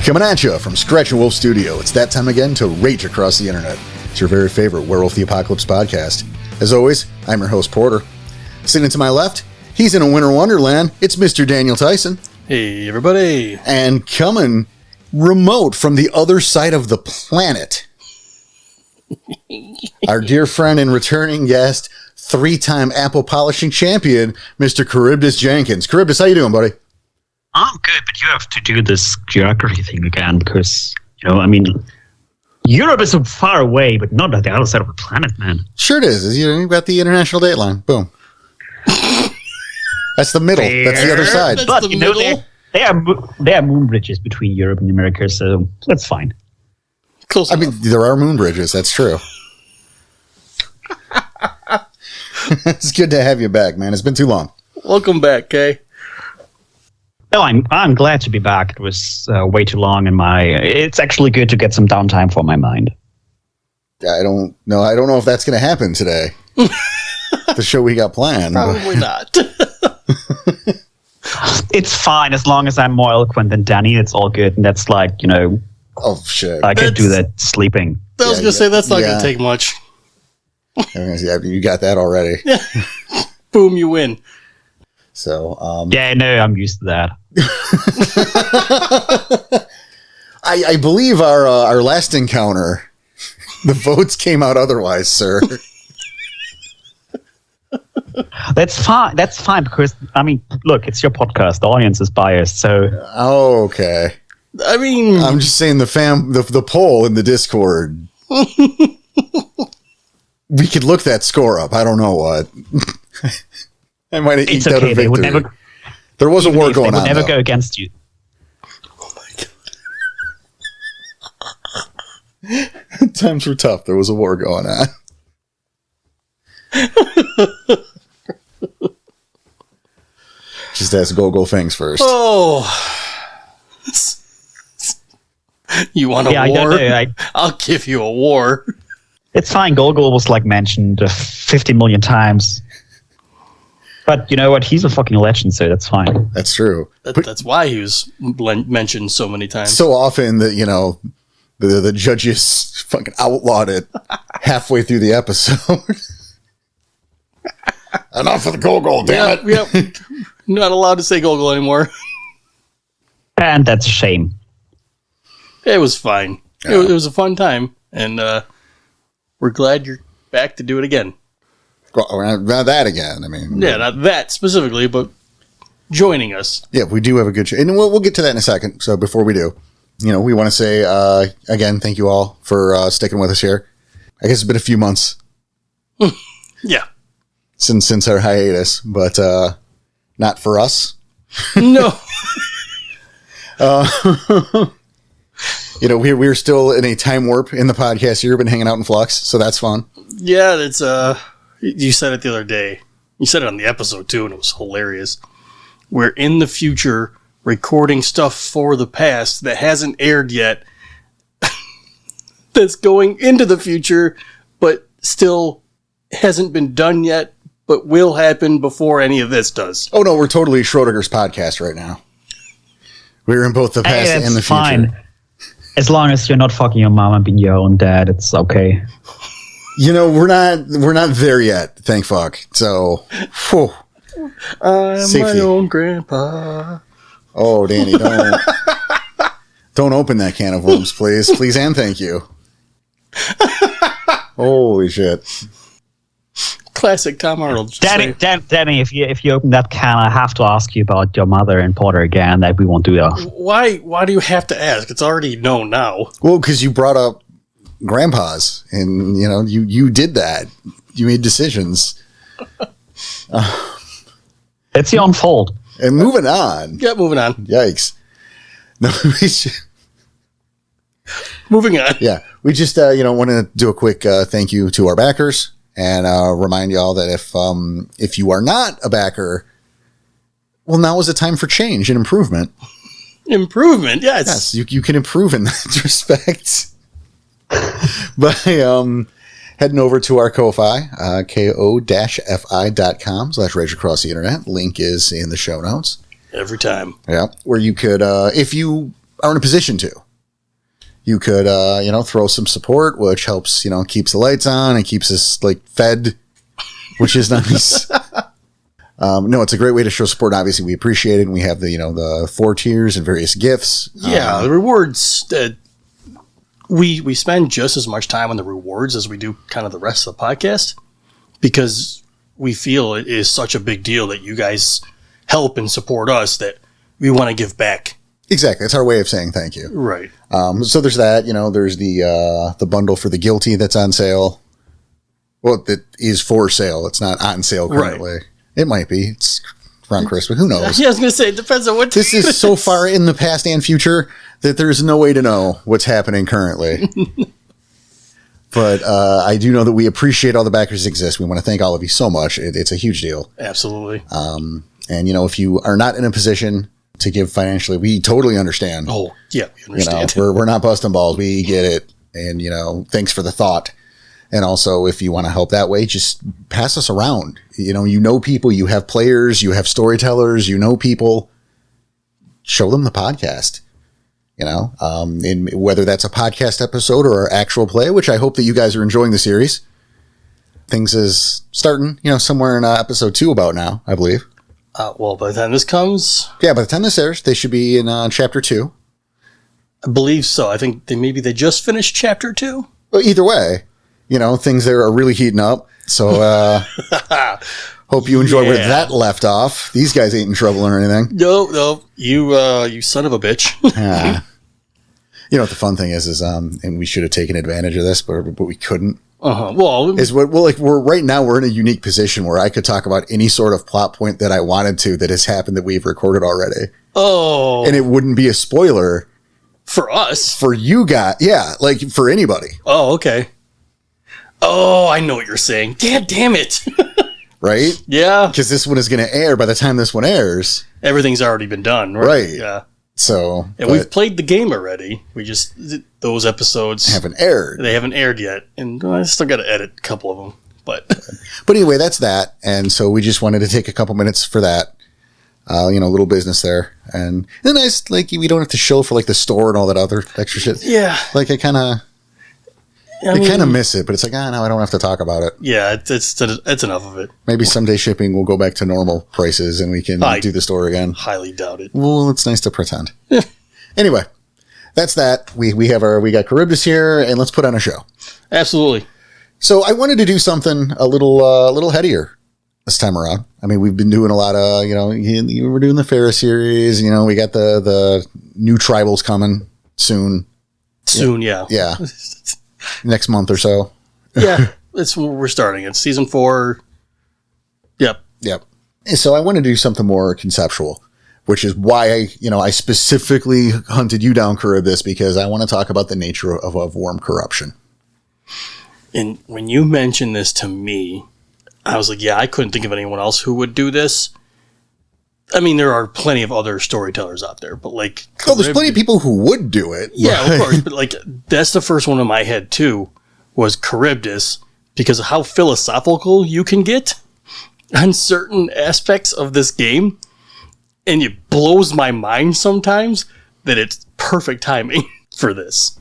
Coming at you from Scratch and Wolf Studio, it's that time again to rage across the internet. It's your very favorite Werewolf the Apocalypse podcast. As always, I'm your host, Porter. Sitting to my left, he's in a winter wonderland. It's Mr. Daniel Tyson. Hey, everybody. And coming remote from the other side of the planet, our dear friend and returning guest, three-time apple polishing champion, Mr. Karybdhus Jenkins. Karybdhus, how you doing, buddy? I'm good, but you have to do this geography thing again because, Europe is so far away, but not at the other side of the planet, man. Sure it is. You've got the international date line. Boom. That's the middle. That's the other side. That's but, the middle. there are moon bridges between Europe and America, so that's fine. Close enough. I mean, there are moon bridges. That's true. It's good to have you back, man. It's been too long. Welcome back, Kay. No, I'm glad to be back. It was way too long, and it's actually good to get some downtime for my mind. I don't know if that's going to happen today. The show we got planned. Probably not. It's fine as long as I'm more eloquent than Danny. It's all good, and that's like, Oh, shit. I can do that sleeping. I was going to say, that's not going to take much. You got that already. Boom, you win. So, Yeah, no, I'm used to that. I believe our last encounter, the votes came out otherwise, sir. That's fine. That's fine because look, it's your podcast. The audience is biased, so. Oh, okay. I mean, I'm just saying the poll in the Discord. We could look that score up. I don't know what. I might have eked out a victory. They would never. There was a war going on. They would never though. go against you. Oh my God. Times were tough. There was a war going on. Just ask Go things first. Oh. You want a war? I don't know. I'll give you a war. It's fine. Gogol was mentioned 50 million times. But you know what? He's a fucking legend, so that's fine. That's true. That's why he was mentioned so many times. So often that, the judges fucking outlawed it halfway through the episode. Enough of the Gogol, damn it. Yep. Not allowed to say Gogol anymore. And that's a shame. It was fine. Yeah. It was a fun time, and we're glad you're back to do it again. Well, not that again. I mean, Yeah, not that specifically, but joining us. Yeah, we do have a good show. And we'll get to that in a second. So before we do, we want to say, again, thank you all for sticking with us here. I guess it's been a few months. Yeah. Since our hiatus, but not for us. No. We're still in a time warp in the podcast here. We've been hanging out in Flux, so that's fun. Yeah, it's you said it the other day. You said it on the episode too, and it was hilarious. We're in the future recording stuff for the past that hasn't aired yet. That's going into the future, but still hasn't been done yet, but will happen before any of this does. Oh no, we're totally Schrodinger's podcast right now. We're in both the past and the future. Fine. As long as you're not fucking your mom and being your own dad, it's okay. We're not there yet, thank fuck. So, whew. I'm Safety. my own grandpa. Oh, Danny, don't open that can of worms, please. Please and thank you. Holy shit. Classic Tom Arnold. Danny, if you open that can, I have to ask you about your mother and Porter again. That we won't do that. Why do you have to ask? It's already known now. Well, because you brought up grandpas, and you did that. You made decisions. It's your own fault. And moving on. Yeah, moving on. Yikes. No, Moving on. Yeah, we just want to do a quick thank you to our backers, and remind y'all that if you are not a backer, well, now is the time for change and improvement. Improvement, yes. Yes, you can improve in that respect by heading over to our Ko-Fi, ko-fi.com/Rage Across the Internet. Link is in the show notes. Every time. Yeah, where you could, if you are in a position to. You could, throw some support, which helps, keeps the lights on and keeps us like fed, which is nice. No, it's a great way to show support. Obviously, we appreciate it. And we have the 4 tiers and various gifts. Yeah, the rewards that we spend just as much time on the rewards as we do kind of the rest of the podcast, because we feel it is such a big deal that you guys help and support us that we want to give back. Exactly. It's our way of saying thank you. Right. So there's that, there's the bundle for the Guilty that's on sale. Well, that is for sale. It's not on sale currently. Right. It might be. It's around Christmas. Who knows? Yeah, I was going to say, it depends on what this is so far in the past and future that there's no way to know what's happening currently. But I do know that we appreciate all the backers that exist. We want to thank all of you so much. It's a huge deal. Absolutely. And, if you are not in a position to give financially, we totally understand. Oh, yeah, we understand. We're not busting balls. We get it. And, thanks for the thought. And also, if you want to help that way, just pass us around. People, you have players, you have storytellers, people. Show them the podcast. And whether that's a podcast episode or our actual play, which I hope that you guys are enjoying the series. Things is starting, somewhere in episode 2 about now, I believe. Well, by the time this comes... Yeah, by the time this airs, they should be in chapter 2. I believe so. I think they just finished chapter 2. Well, either way, things there are really heating up. So, hope you enjoy where that left off. These guys ain't in trouble or anything. No. You son of a bitch. What the fun thing is, and we should have taken advantage of this, but we couldn't. Well, we're in a unique position where I could talk about any sort of plot point that I wanted to that has happened that we've recorded already. Oh. And it wouldn't be a spoiler. For us? For you guys. Yeah, like for anybody. Oh, okay. Oh, I know what you're saying. Damn it. Right? Yeah. Because this one is going to air by the time this one airs. Everything's already been done, right? Right. Yeah. So. And we've played the game already. We just, those episodes haven't aired. They haven't aired yet. And I still got to edit a couple of them. But anyway, that's that. And so we just wanted to take a couple minutes for that. A little business there. And then nice, we don't have to show for the store and all that other extra shit. Yeah. I kind of miss it, but it's no, I don't have to talk about it. Yeah, it's enough of it. Maybe someday shipping will go back to normal prices and we can do the store again. Highly doubt it. Well, it's nice to pretend. Anyway, that's that. We got Karybdhus here, and let's put on a show. Absolutely. So I wanted to do something a little headier this time around. I mean, we've been doing a lot of, we're doing the Farah series. We got the new tribals coming soon. Soon, yeah. Yeah. Next month or so. Yeah, we're starting. It's season 4. Yep. And so I want to do something more conceptual, which is why I specifically hunted you down, Karybdhus, because I want to talk about the nature of worm corruption. And when you mentioned this to me, I was like, yeah, I couldn't think of anyone else who would do this. I mean, there are plenty of other storytellers out there, but there's plenty of people who would do it. Yeah, of course. But that's the first one in my head too, was Karybdhus, because of how philosophical you can get on certain aspects of this game. And it blows my mind sometimes that it's perfect timing for this.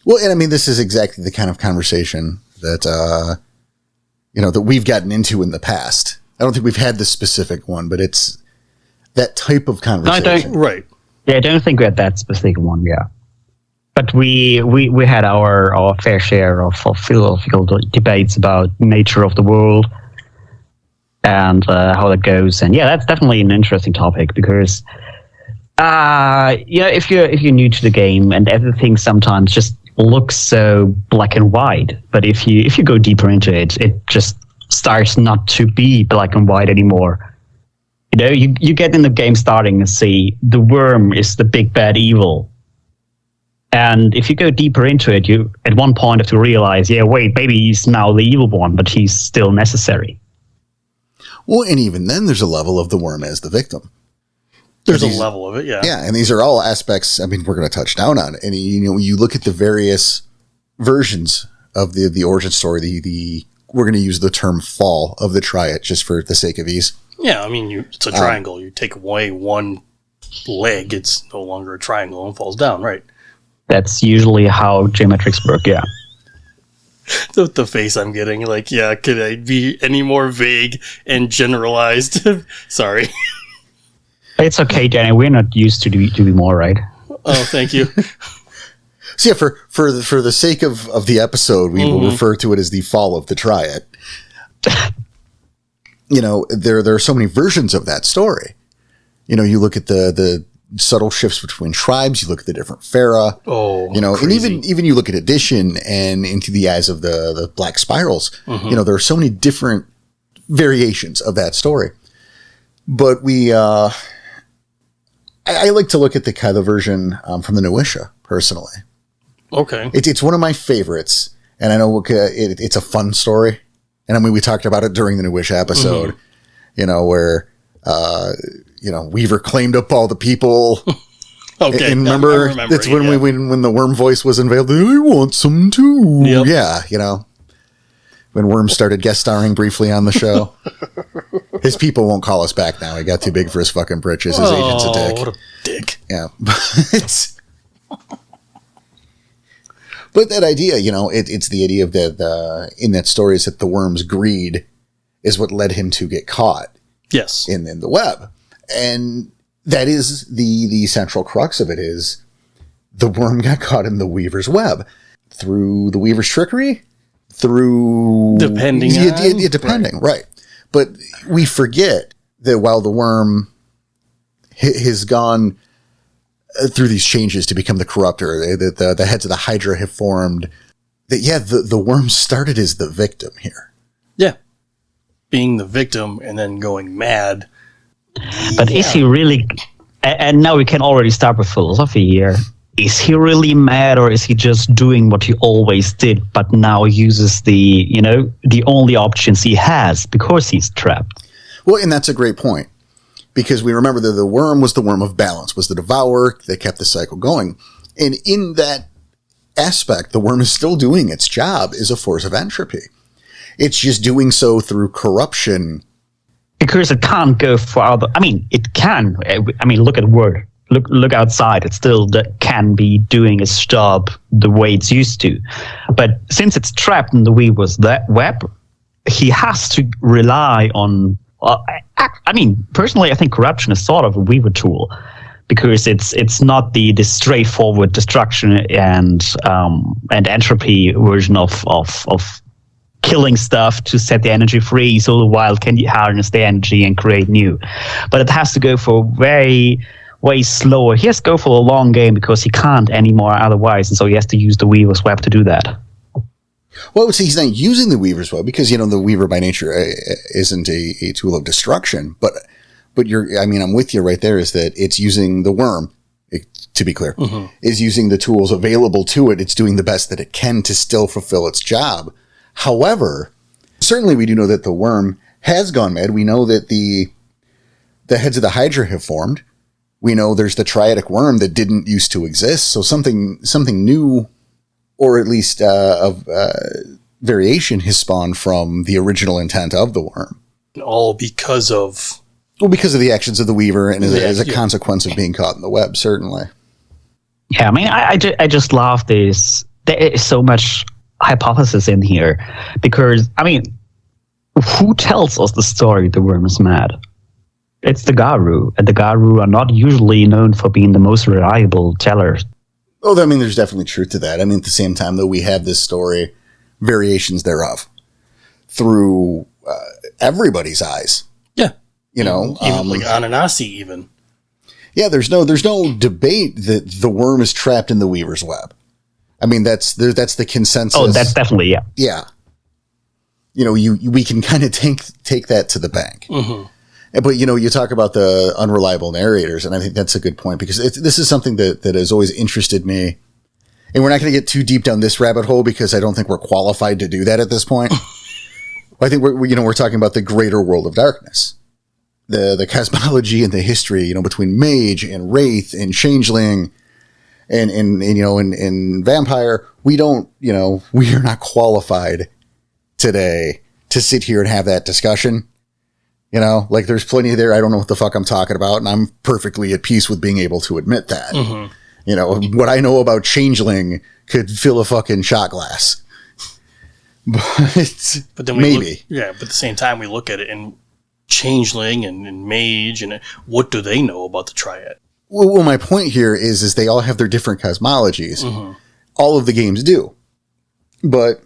Well, and I mean, this is exactly the kind of conversation that, that we've gotten into in the past. I don't think we've had this specific one, but it's that type of conversation. Right. Yeah, I don't think we had that specific one, yeah. But we had our fair share of philosophical debates about nature of the world and how that goes. And yeah, that's definitely an interesting topic because, if you're new to the game and everything sometimes just looks so black and white, but if you go deeper into it, it just starts not to be black and white anymore. You get in the game starting and see the worm is the big bad evil. And if you go deeper into it, you at one point have to realize, maybe he's now the evil one, but he's still necessary. Well, and even then there's a level of the worm as the victim. There's a level of it, yeah. Yeah, and these are all aspects, I mean, we're going to touch down on it. And, you look at the various versions of the origin story, we're going to use the term fall of the triad just for the sake of ease. Yeah, I mean, it's a triangle. You take away one leg, it's no longer a triangle and falls down, right? That's usually how geometrics work, yeah. The face I'm getting, like, yeah, could I be any more vague and generalized? Sorry. It's okay, Danny. We're not used to be more, right? Oh, thank you. So yeah, for the sake of the episode, we will refer to it as the fall of the Triad. You know, there are so many versions of that story. You know, you look at the subtle shifts between tribes, you look at the different Pharaoh. Oh, you know, crazy. and even you look at Addition and Into the Eyes of the Black Spirals. You know, there are so many different variations of that story. But I like to look at the Kylo version from the Nuisha, personally. Okay. It's one of my favorites, and I know it's a fun story. And I mean, we talked about it during the Nuisha episode, you know, where, you know, Weaver claimed up all the people. Okay. And remember that's when when the worm voice was unveiled. I want some too. Yep. Yeah, you know, when Worm started guest starring briefly on the show. His people won't call us back now. He got too big for his fucking britches. His agent's a dick. What a dick. Yeah, but that idea, you know, it's the idea of the in that story is that the worm's greed is what led him to get caught. Yes. In the web. And that is the central crux of it is the worm got caught in the Weaver's web through the Weaver's trickery, through depending, right. But we forget that while the worm has gone through these changes to become the corruptor, the heads of the Hydra have formed, that the worm started as the victim here. Yeah. Being the victim and then going mad. But is he really, and now we can already start with philosophy here. Is he really mad, or is he just doing what he always did, but now uses the only options he has because he's trapped? Well, and that's a great point, because we remember that the worm was the worm of balance, was the devourer that kept the cycle going. And in that aspect, the worm is still doing its job as a force of entropy. It's just doing so through corruption. Because it can't go for other. I mean, it can. I mean, look at Word. Look outside. It still can be doing its job the way it's used to. But since it's trapped in the Weaver's web, he has to rely on. I mean, personally, I think corruption is sort of a Weaver tool, because it's not the straightforward destruction and entropy version of killing stuff to set the energy free, so the wild can harness the energy and create new. But it has to go for way slower. He has to go for a long game because he can't anymore otherwise, and so he has to use the Weaver's web to do that. Well, he's not using the Weaver's web because, you know, the Weaver by nature isn't a tool of destruction. But I'm with you right there, is that it's using the worm, to be clear, is using the tools available to it. It's doing the best that it can to still fulfill its job. However, certainly we do know that the worm has gone mad. We know that the heads of the Hydra have formed. We know there's the triadic worm that didn't used to exist. So something new, or at least of variation, has spawned from the original intent of the worm. All because of the actions of the Weaver, and as a consequence of being caught in the web, certainly. Yeah, I mean, I just love this. There is so much hypothesis in here, because, I mean, who tells us the story the worm is mad? It's the Garu, and the Garu are not usually known for being the most reliable tellers. Oh, I mean, there's definitely truth to that. I mean, at the same time, though, we have this story, variations thereof, through everybody's eyes. Yeah. You know, even like Ananasi, even. Yeah, there's no debate that the worm is trapped in the Weaver's web. I mean, that's the consensus. Oh, that's definitely, yeah. Yeah. You know, we can kind of take that to the bank. But, you know, you talk about the unreliable narrators, and I think that's a good point, because this is something that has always interested me. And we're not going to get too deep down this rabbit hole, because I don't think we're qualified to do that at this point. I think we're talking about the greater world of darkness. The cosmology and the history, you know, between mage and wraith and changeling and vampire. We are not qualified today to sit here and have that discussion. You know, like there's plenty there. I don't know what the fuck I'm talking about. And I'm perfectly at peace with being able to admit that. Mm-hmm. You know, what I know about Changeling could fill a fucking shot glass. But then maybe. But at the same time, we look at it and Changeling and Mage, and what do they know about the Triad? Well, my point here is they all have their different cosmologies. Mm-hmm. All of the games do. But,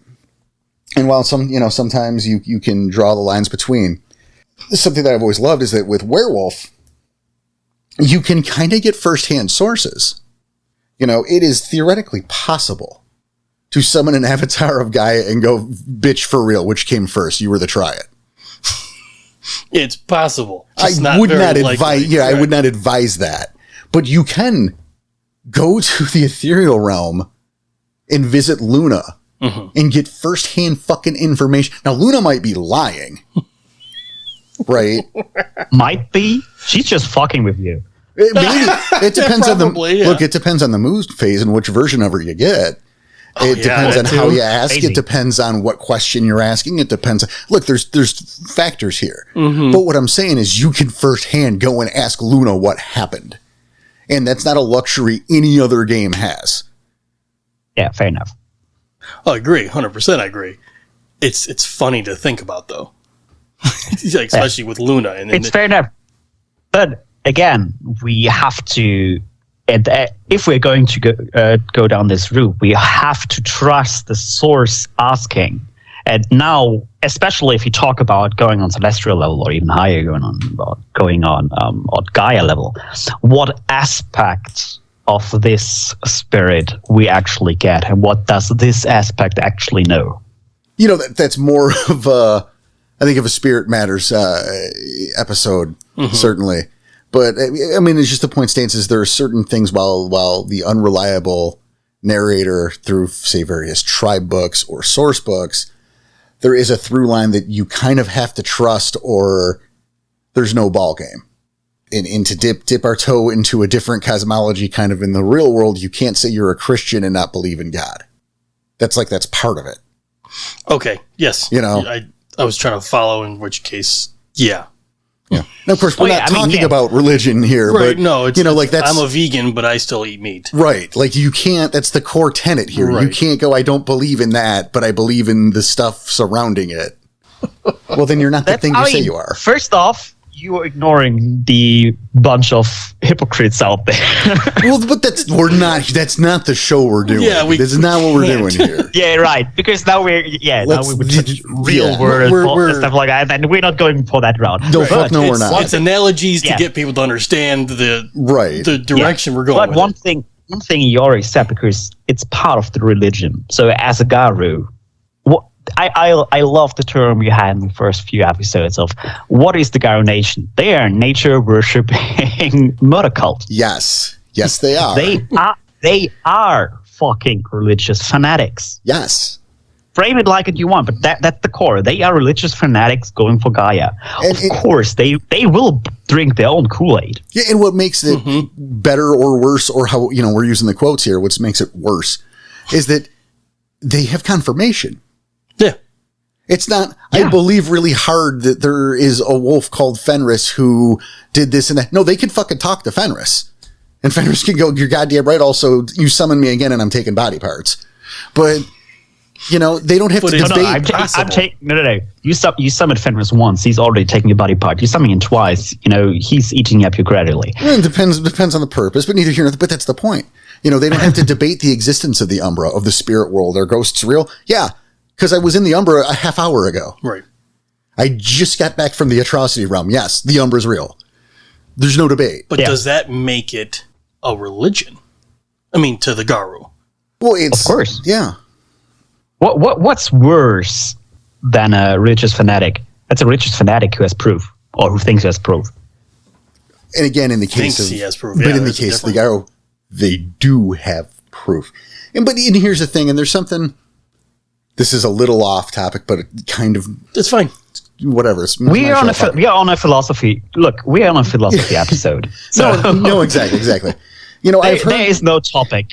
and while sometimes you can draw the lines between, something that I've always loved is that with Werewolf, you can kind of get firsthand sources. You know, it is theoretically possible to summon an avatar of Gaia and go, bitch, for real, which came first? You were the Triad. It's possible. I would not advise that. But you can go to the ethereal realm and visit Luna and get firsthand fucking information. Now, Luna might be lying. Right? Might be. She's just fucking with you. It depends Probably, Look, it depends on the mood phase and which version of her you get. It depends on how you ask. Crazy. It depends on what question you're asking. It depends. Look, there's factors here. Mm-hmm. But what I'm saying is you can firsthand go and ask Luna what happened. And that's not a luxury any other game has. Yeah, fair enough. I agree. 100% I agree. It's funny to think about, though. Especially with Luna. It's fair enough. But again, we have to... if we're going to go down this route, we have to trust the source asking. And now, especially if you talk about going on celestial level or even higher, going on Gaia level, what aspects of this spirit we actually get, and what does this aspect actually know? You know, that's more of I think of a Spirit Matters episode, certainly. But, I mean, it's just the point stands is there are certain things while the unreliable narrator through, say, various tribe books or source books, there is a through line that you kind of have to trust or there's no ball game. And to dip our toe into a different cosmology kind of in the real world, you can't say you're a Christian and not believe in God. That's part of it. Okay, yes. You know? I was trying to follow, in which case, yeah. Yeah. Now, of course, we're not talking about religion here, right, but no, that's I'm a vegan, but I still eat meat. Right. Like you can't, that's the core tenet here. Right. You can't go, I don't believe in that, but I believe in the stuff surrounding it. Well, then you're not the thing you say you are. First off, you are ignoring the bunch of hypocrites out there. Well, but that's not the show we're doing. Yeah, this is not what we're doing here. Yeah, right. Because now we would touch real world and stuff like that, and we're not going for that route. No, fuck no, we're not. It's analogies to get people to understand the direction we're going. But one thing you already said, because it's part of the religion. So as a Garu, I love the term you had in the first few episodes of what is the Garu Nation? They are nature worshipping murder cult. Yes, they are. They are fucking religious fanatics. Yes. Frame it like it you want, but that's the core. They are religious fanatics going for Gaia. And of course, they will drink their own Kool-Aid. Yeah, and what makes it better or worse, or how we're using the quotes here, what makes it worse, is that they have confirmation. Yeah. It's not, I believe really hard that there is a wolf called Fenris who did this and that. No, they can fucking talk to Fenris. And Fenris can go, you're goddamn right. Also, you summon me again and I'm taking body parts. But, they don't have to debate. No. You summoned Fenris once. He's already taking your body part. You summon him twice. He's eating up you gradually. It depends on the purpose, but neither here nor there. But that's the point. They don't have to debate the existence of the Umbra, of the spirit world. Are ghosts real? Yeah. Because I was in the Umbra a half hour ago. Right. I just got back from the Atrocity Realm. Yes, the Umbra's real. There's no debate. But does that make it a religion? I mean, to the Garu. Well, it's... Of course. Yeah. What's worse than a religious fanatic? That's a religious fanatic who has proof, or who thinks he has proof. And again, in the case of... he has proof. But in the case of the Garu, they do have proof. And here's the thing, and there's something... This is a little off topic, but it kind of... It's fine. Whatever. We are on a philosophy... Look, we are on a philosophy episode. So. No, exactly. I've heard... There is no topic.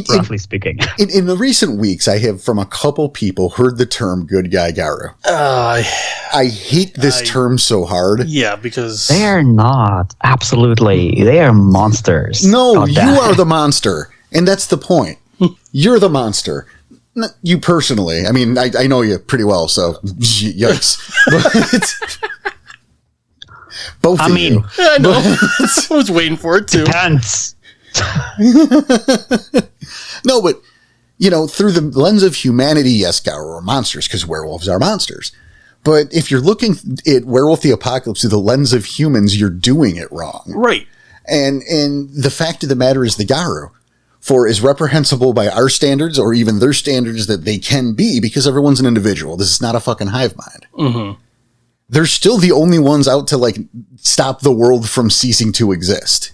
roughly speaking. In the recent weeks, I have from a couple people heard the term "good guy Garu." I hate this term so hard. Yeah, because They're not. Absolutely. They are monsters. No, God you damn. are the monster. And that's the point. You're the monster. Not you personally. I mean, I know you pretty well, so yikes. But both of you. I know. I was waiting for it too. Depends. No, but, through the lens of humanity, yes, Garu are monsters because werewolves are monsters. But if you're looking at Werewolf the Apocalypse through the lens of humans, you're doing it wrong. Right. And the fact of the matter is the Garu, for as reprehensible by our standards or even their standards that they can be, because everyone's an individual. This is not a fucking hive mind. Mm-hmm. They're still the only ones out to stop the world from ceasing to exist.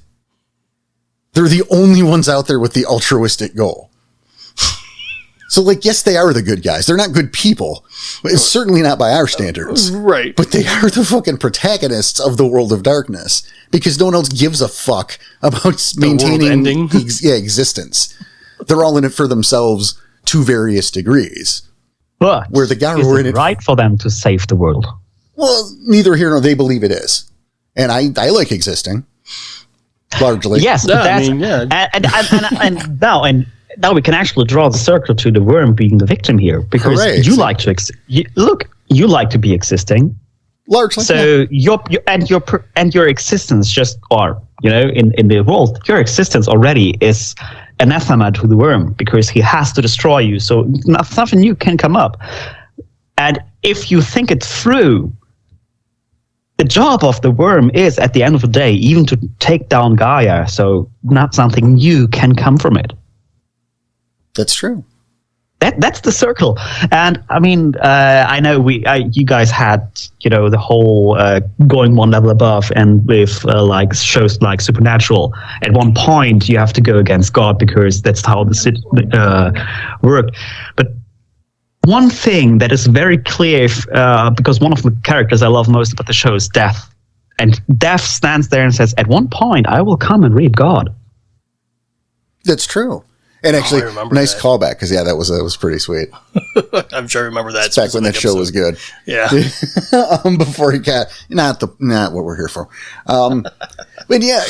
They're the only ones out there with the altruistic goal. So, yes, they are the good guys. They're not good people. It's certainly not by our standards. Right. But they are the fucking protagonists of the world of darkness because no one else gives a fuck about maintaining existence. They're all in it for themselves to various degrees. But where the Garu is were in it it right for them to save the world? Well, neither here nor they believe it is. And I like existing. Largely. Yes, but that's... And now we can actually draw the circle to the worm being the victim here, because you like to you like to be existing, largely. So your existence just in the world, your existence already is anathema to the worm because he has to destroy you. So nothing new can come up. And if you think it through, the job of the worm is at the end of the day even to take down Gaia. So not something new can come from it. That's true. That's the circle. And I mean, I know you guys had, the whole going one level above, and with shows like Supernatural, at one point you have to go against God because that's how the worked. But one thing that is very clear, because one of the characters I love most about the show is Death. And Death stands there and says, at one point I will come and read God. That's true. And actually, nice callback, because that was pretty sweet. I'm sure I remember that. It's back when that show was good. Yeah. Before he got not what we're here for. But yeah,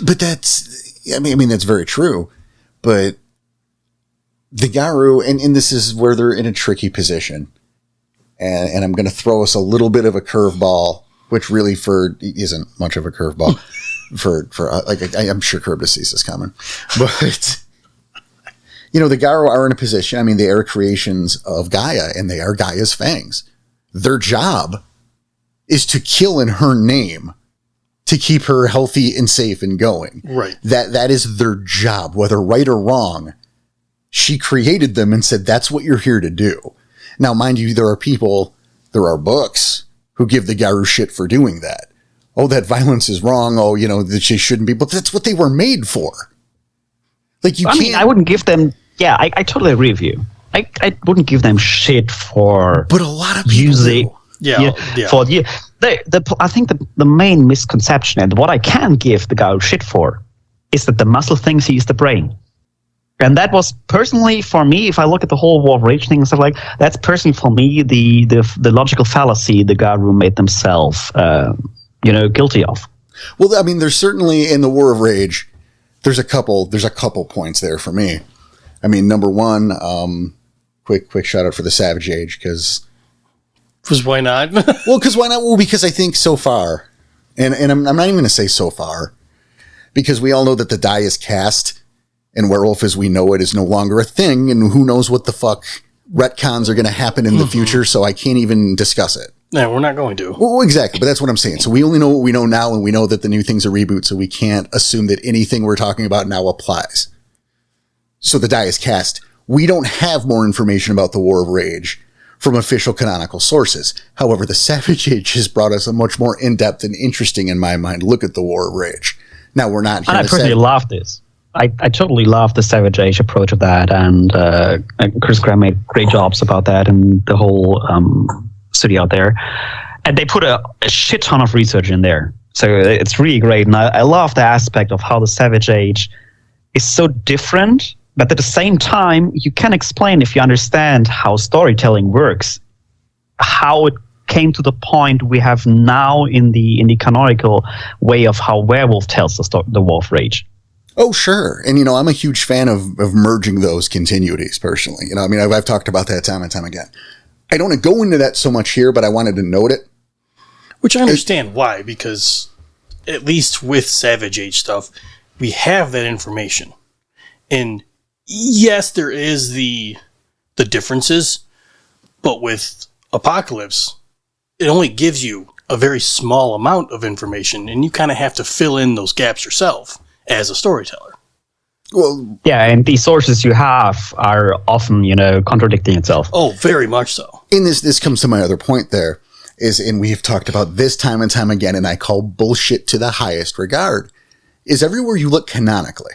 but that's that's very true. But the Garu, and this is where they're in a tricky position. And I'm going to throw us a little bit of a curveball, which really isn't much of a curveball I'm sure Karybdhus sees this coming, but. The Garu are in a position, they are creations of Gaia, and they are Gaia's fangs. Their job is to kill in her name to keep her healthy and safe and going. Right. That is their job, whether right or wrong. She created them and said, that's what you're here to do. Now, mind you, there are books who give the Garu shit for doing that. Oh, that violence is wrong. Oh, that she shouldn't be, but that's what they were made for. I wouldn't give them. Yeah, I totally agree with you. I wouldn't give them shit for. But a lot of people do. Yeah. I think the main misconception, and what I can give the guy shit for, is that the muscle thinks he's the brain. And that was personally for me, if I look at the whole War of Rage thing and stuff that's personally for me the logical fallacy the Garu made themselves, guilty of. Well, there's certainly in the War of Rage. There's a couple points there for me. Number one, quick shout out for the Savage Age, because why not? Because why not? Well, because I think so far, and I'm not even going to say so far, because we all know that the die is cast, and werewolf as we know it is no longer a thing, and who knows what the fuck retcons are going to happen in the future, so I can't even discuss it. No, we're not going to. Well, exactly, but that's what I'm saying. So we only know what we know now, and we know that the new thing's a reboot, so we can't assume that anything we're talking about now applies. So the die is cast. We don't have more information about the War of Rage from official canonical sources. However, the Savage Age has brought us a much more in-depth and interesting, in my mind, look at the War of Rage. Now, we're not here I personally love this. I totally love the Savage Age approach of that, and Chris Graham made great jobs about that and the whole studio out there. And they put a shit ton of research in there. So it's really great. And I love the aspect of how the Savage Age is so different But at the same time, you can explain, if you understand how storytelling works, how it came to the point we have now in the canonical way of how werewolf tells the wolf rage. Oh, sure. And, I'm a huge fan of merging those continuities personally. I've talked about that time and time again. I don't want to go into that so much here, but I wanted to note it. Which I understand why, because at least with Savage Age stuff, we have that information. And yes, there is the differences, but with Apocalypse, it only gives you a very small amount of information, and you kind of have to fill in those gaps yourself as a storyteller. Well, yeah, and the sources you have are often, contradicting itself. Oh, very much so. And this comes to my other point there, and we have talked about this time and time again, and I call bullshit to the highest regard, is everywhere you look canonically,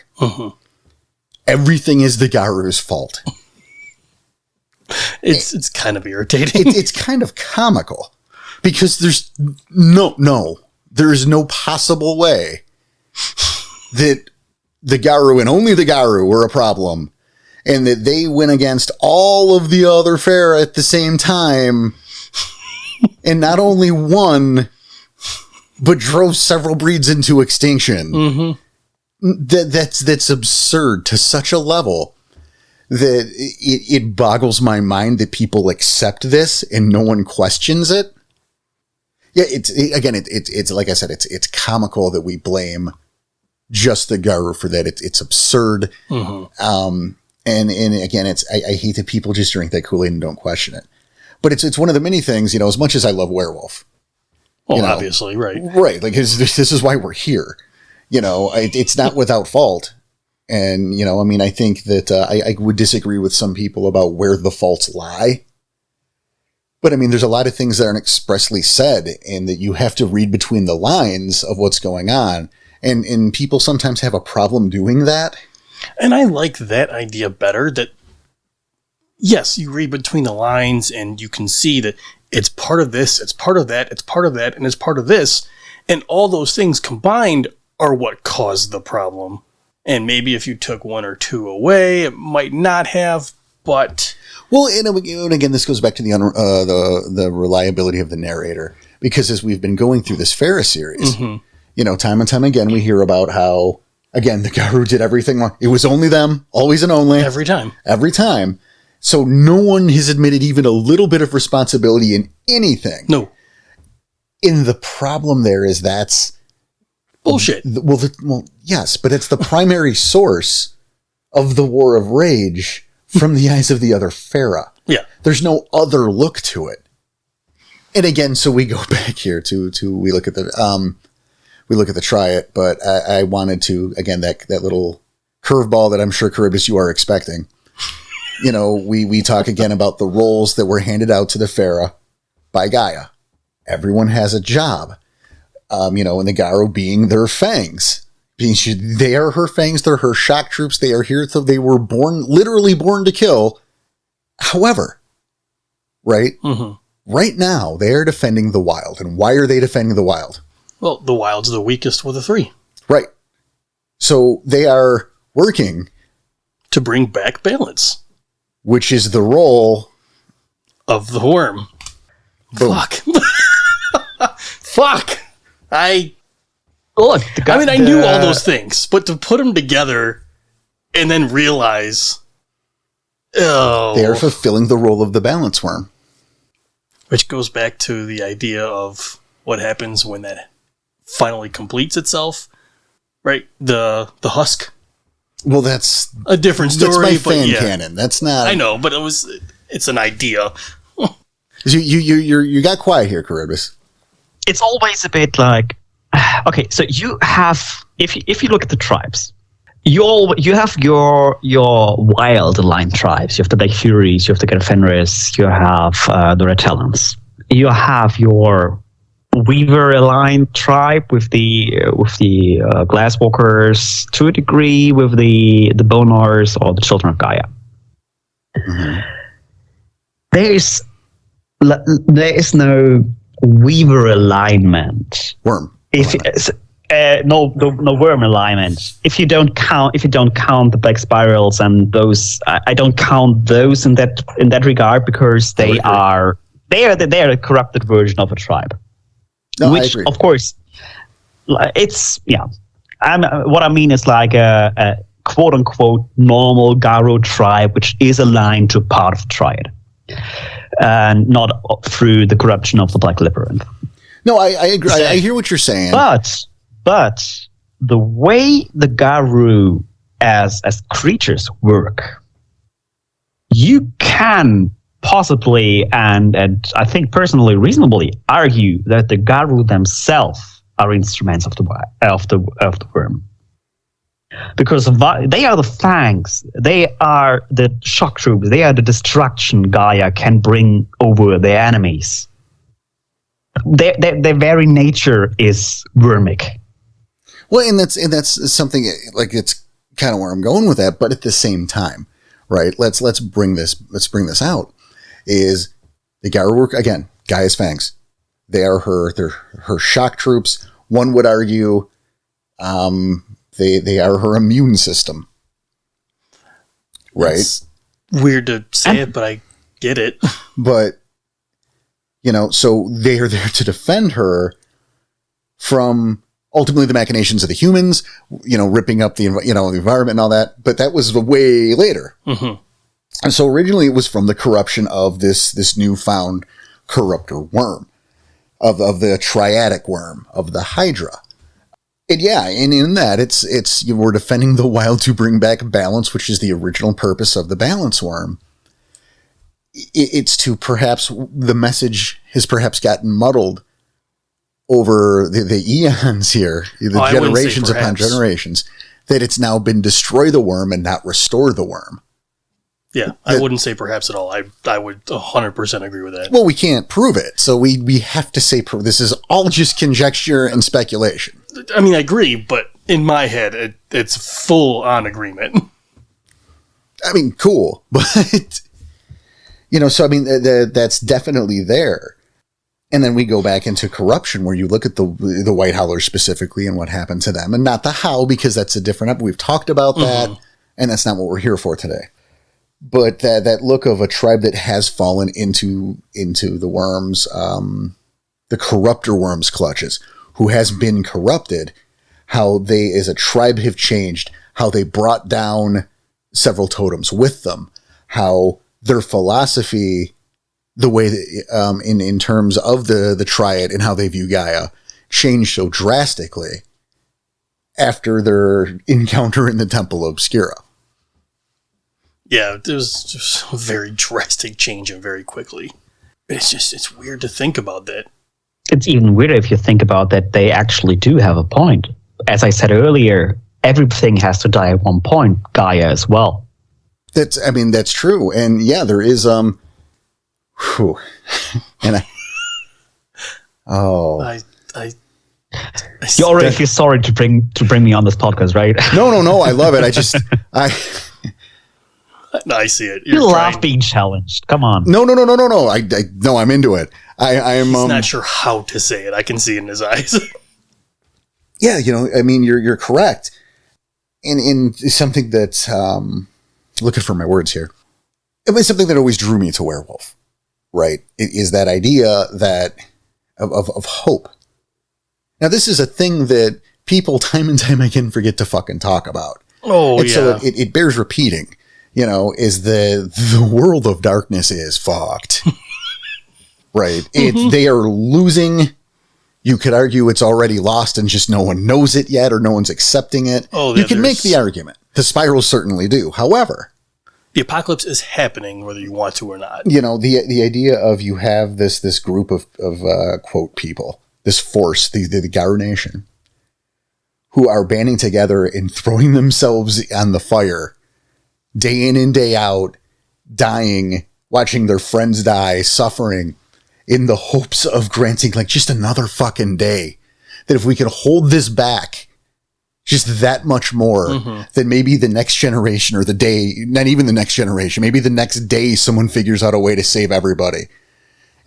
everything is the Garu's fault. It's kind of irritating. It's kind of comical, because there's no possible way that the Garu and only the Garu were a problem, and that they went against all of the other Fera at the same time, and not only one, but drove several breeds into extinction. That's absurd to such a level that it boggles my mind that people accept this and no one questions it. Yeah, it's like I said, it's comical that we blame just the Garu for that. It's absurd. And again, I hate that people just drink that Kool-Aid and don't question it. But it's one of the many things, as much as I love Werewolf. Well, obviously, right. Right. Like, this is why we're here. It's not without fault. And, I think that I would disagree with some people about where the faults lie. But, there's a lot of things that aren't expressly said, and that you have to read between the lines of what's going on. And people sometimes have a problem doing that. And I like that idea better, that, yes, you read between the lines, and you can see that it's part of this, it's part of that, it's part of that, and it's part of this. And all those things combined are what caused the problem. And maybe if you took one or two away, it might not have, but... Well, and again, this goes back to the reliability of the narrator. Because as we've been going through this Fera series, time and time again, we hear about how, again, the Garu did everything wrong. It was only them, always and only. Every time. Every time. So no one has admitted even a little bit of responsibility in anything. No. And the problem there is that's... bullshit. Well, yes, but it's the primary source of the War of Rage from the eyes of the other Fera. Yeah. There's no other look to it. And again, so we go back here to we look at the try it, but I wanted to, again, that little curveball that I'm sure, Karybdhus, you are expecting. We talk again about the roles that were handed out to the Fera by Gaia. Everyone has a job. And the Garu being their fangs. They are her fangs, they're her shock troops, they are here, so they were literally born to kill. However, right? Right now, they are defending the wild. And why are they defending the wild? Well, the wild's the weakest with the three. Right. So they are working to bring back balance. Which is the role of the worm. Boom. Fuck. Fuck. I I knew all those things, but to put them together and then realize, they are fulfilling the role of the balance worm. Which goes back to the idea of what happens when that finally completes itself, right? The husk. Well, that's a different story. That's my fan canon. That's not. I know, but it's an idea. You got quiet here, Karybdhus. It's always a bit like, okay, so you have, if you look at the tribes, you have your wild line tribes. You have the Black Furies, you have the Fenris, you have the Retellans. You have your Weaver aligned tribe with the Glasswalkers, to a degree with the Bonars or the Children of Gaia. Mm-hmm. There is no Weaver alignment. Worm. No worm alignment. If you don't count the black spirals and those, I don't count those in that regard, because they are a corrupted version of a tribe. No, which, I agree. of course, it's what I mean is like a quote unquote normal Garo tribe, which is aligned to part of the triad, and not through the corruption of the Black Labyrinth. No, I agree. I hear what you're saying. But the way the Garu as creatures work, you can possibly and I think personally reasonably argue that the Garu themselves are instruments of the worm, because they are the fangs, they are the shock troops, they are the destruction Gaia can bring over their enemies. Their very nature is wormic. Well, and that's something, like, it's kind of where I'm going with that. But at the same time, right? Let's bring this out. Is the Garu work again? Gaia's fangs. They are her shock troops. One would argue, they are her immune system. Right? It's weird to say it, but I get it. But so they are there to defend her from ultimately the machinations of the humans, ripping up the environment and all that. But that was way later. Mm-hmm. And so originally it was from the corruption of this newfound corruptor worm, of the triadic worm, of the Hydra. And in that it's we're defending the wild to bring back balance, which is the original purpose of the balance worm. It's to perhaps the message has perhaps gotten muddled over the eons here, the generations upon generations, that it's now been destroy the worm and not restore the worm. Yeah, I wouldn't say perhaps at all. I would 100% agree with that. Well, we can't prove it, so we have to say this is all just conjecture and speculation. I mean, I agree, but in my head, it's full on agreement. I mean, cool, but so I mean that's definitely there. And then we go back into corruption, where you look at the White Howlers specifically and what happened to them, and not the how, because that's a different. We've talked about that, and that's not what we're here for today. But that look of a tribe that has fallen into the worms, the corruptor worm's clutches, who has been corrupted, how they as a tribe have changed, how they brought down several totems with them, how their philosophy, the way that, in terms of the triad and how they view Gaia, changed so drastically after their encounter in the Temple Obscura. Yeah, there was just a very drastic change and very quickly. It's weird to think about that. It's even weirder if you think about that they actually do have a point. As I said earlier, everything has to die at one point, Gaia as well. That's true. And yeah, there is, and you already feel sorry to bring me on this podcast, right? No, I love it. I see it. You love being challenged. Come on. No. I'm into it. I'm not sure how to say it. I can see it in his eyes. Yeah, you're correct. In something that's looking for my words here. It was something that always drew me to werewolf. Right? It is that idea that of hope. Now, this is a thing that people time and time again forget to fucking talk about. Oh, and yeah. So it bears repeating. Is the world of darkness is fucked. Right. They are losing. You could argue it's already lost and just no one knows it yet, or no one's accepting it. Oh, you can make the argument. The spirals certainly do. However, the apocalypse is happening whether you want to or not. The idea of you have this group of quote people, this force, the Garu Nation, who are banding together and throwing themselves on the fire day in and day out, dying, watching their friends die, suffering, in the hopes of granting just another fucking day. That if we could hold this back just that much more, then maybe the next generation, or the day, not even the next generation, maybe the next day someone figures out a way to save everybody.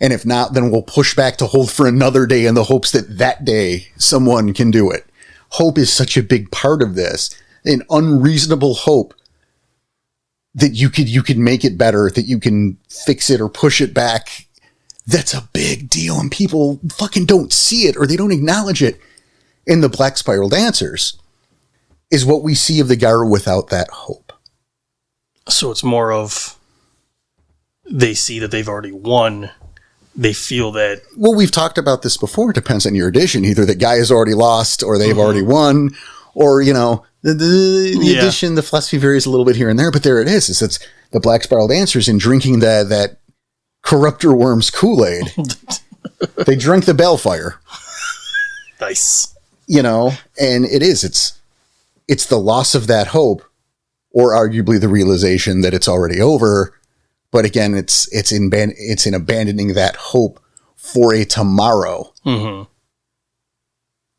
And if not, then we'll push back to hold for another day in the hopes that day someone can do it. hope is such a big part of this. An unreasonable hope that you could make it better, that you can fix it or push it back. That's a big deal, and people fucking don't see it or they don't acknowledge it. In the Black Spiral Dancers is what we see of the Garou without that hope. So it's more of they see that they've already won. They feel that... Well, we've talked about this before. It depends on your edition. Either the guy has already lost or they've already won, or, you know, the edition, the philosophy varies a little bit here and there, but there it is. It's the Black Spiral Dancers in drinking that corruptor worm's Kool-Aid. They drink the balefire. Nice. You know, and it's the loss of that hope, or arguably the realization that it's already over. But again, it's in abandoning that hope for a tomorrow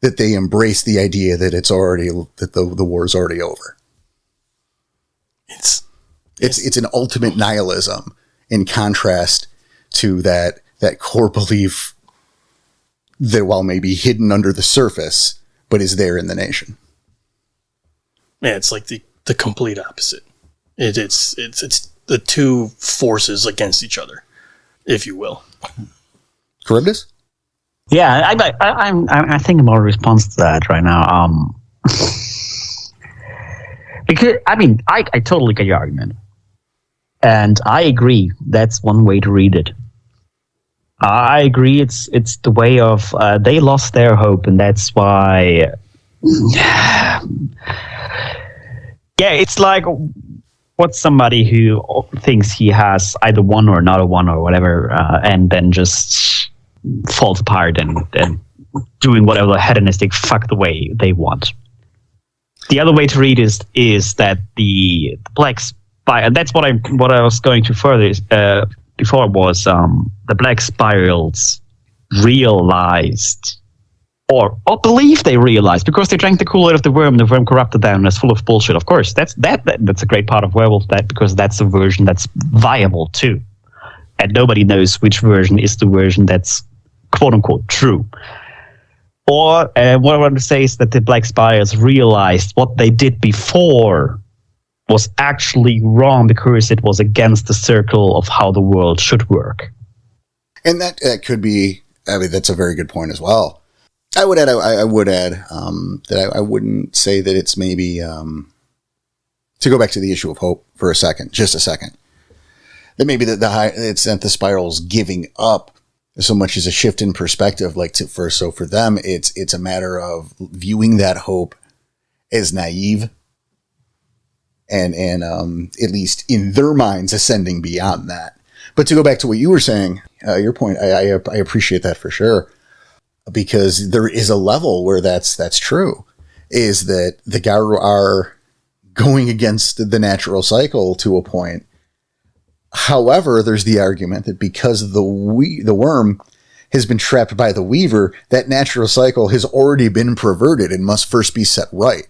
that they embrace the idea that the war's already over. It's an ultimate nihilism in contrast to that core belief that, while maybe hidden under the surface, but is there in the nation. Yeah, it's like the complete opposite. It's the two forces against each other, if you will. Karybdhus? Yeah, I think I'm all response to that right now. Because I totally get your argument, and I agree. That's one way to read it. I agree. It's the way of they lost their hope, and that's why. Yeah, it's like what's somebody who thinks he has either won or not a won or whatever, and then just falls apart and doing whatever hedonistic fuck the way they want. The other way to read is that the Black Spiral, and that's what I was going to further before was the Black Spirals realized or believe they realized, because they drank the Kool-Aid of the worm corrupted them and it's full of bullshit. Of course, that's a great part of Werewolf, because that's a version that's viable too. And nobody knows which version is the version that's quote-unquote true. Or what I want to say is that the Black Spirals realized what they did before was actually wrong because it was against the circle of how the world should work. And that could be, that's a very good point as well. I would add that I wouldn't say that it's maybe, to go back to the issue of hope for just a second, that maybe it's that the Spiral's giving up so much as a shift in perspective. So for them, it's a matter of viewing that hope as naive and at least in their minds ascending beyond that. But to go back to what you were saying, your point, I appreciate that for sure. Because there is a level where that's true, is that the Garou are going against the natural cycle to a point. However, there's the argument that because the worm has been trapped by the Weaver, that natural cycle has already been perverted and must first be set right.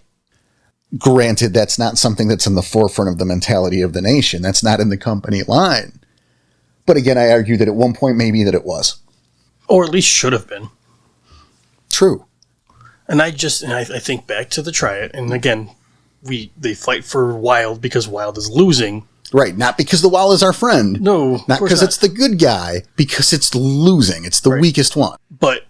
Granted, that's not something that's in the forefront of the mentality of the nation. That's not in the company line. But again, I argue that at one point maybe that it was. Or at least should have been. True. And I think back to the Triad, and again, they fight for Wild because Wild is losing. Right, not because the Wild is our friend. No, not because it's the good guy, because it's losing. It's the weakest one. But,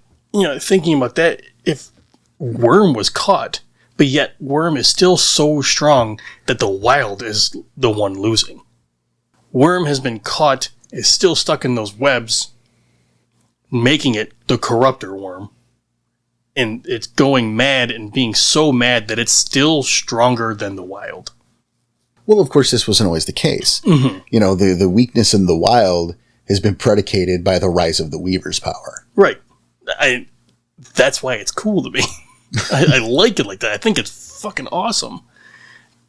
thinking about that, if Worm was caught, but yet Worm is still so strong that the Wild is the one losing. Worm has been caught, is still stuck in those webs, making it the corruptor worm. And it's going mad and being so mad that it's still stronger than the Wild. Well, of course, this wasn't always the case. Mm-hmm. The weakness in the Wild has been predicated by the rise of the Weaver's power. Right. That's why it's cool to me. I like it like that. I think it's fucking awesome.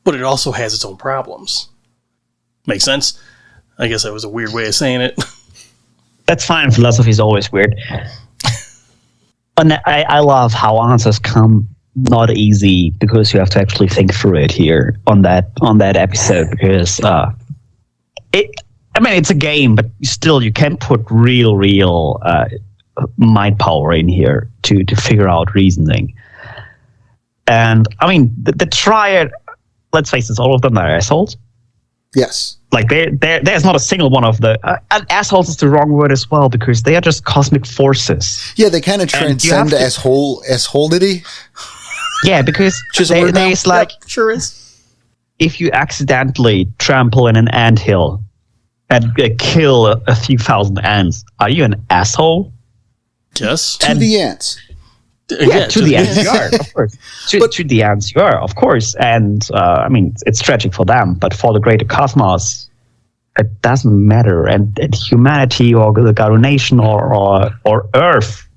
But it also has its own problems. Make sense? I guess that was a weird way of saying it. That's fine. Philosophy is always weird. And I love how answers come not easy, because you have to actually think through it here on that episode, because it's a game, but still you can put real mind power in here to figure out reasoning. And I mean, the Triad, let's face it, all of them are assholes. Yes. Like there's not a single one of the assholes is the wrong word as well, because they are just cosmic forces. Yeah, they kind of transcend assholeity. Yeah, because there's like sure is. If you accidentally trample in an anthill and kill a few thousand ants, are you an asshole? Yes. To the ants. Yeah, to the ants you are, of course. To the ants you are, of course. And I mean, it's tragic for them, but for the greater cosmos, it doesn't matter. And humanity or the Garu nation or Earth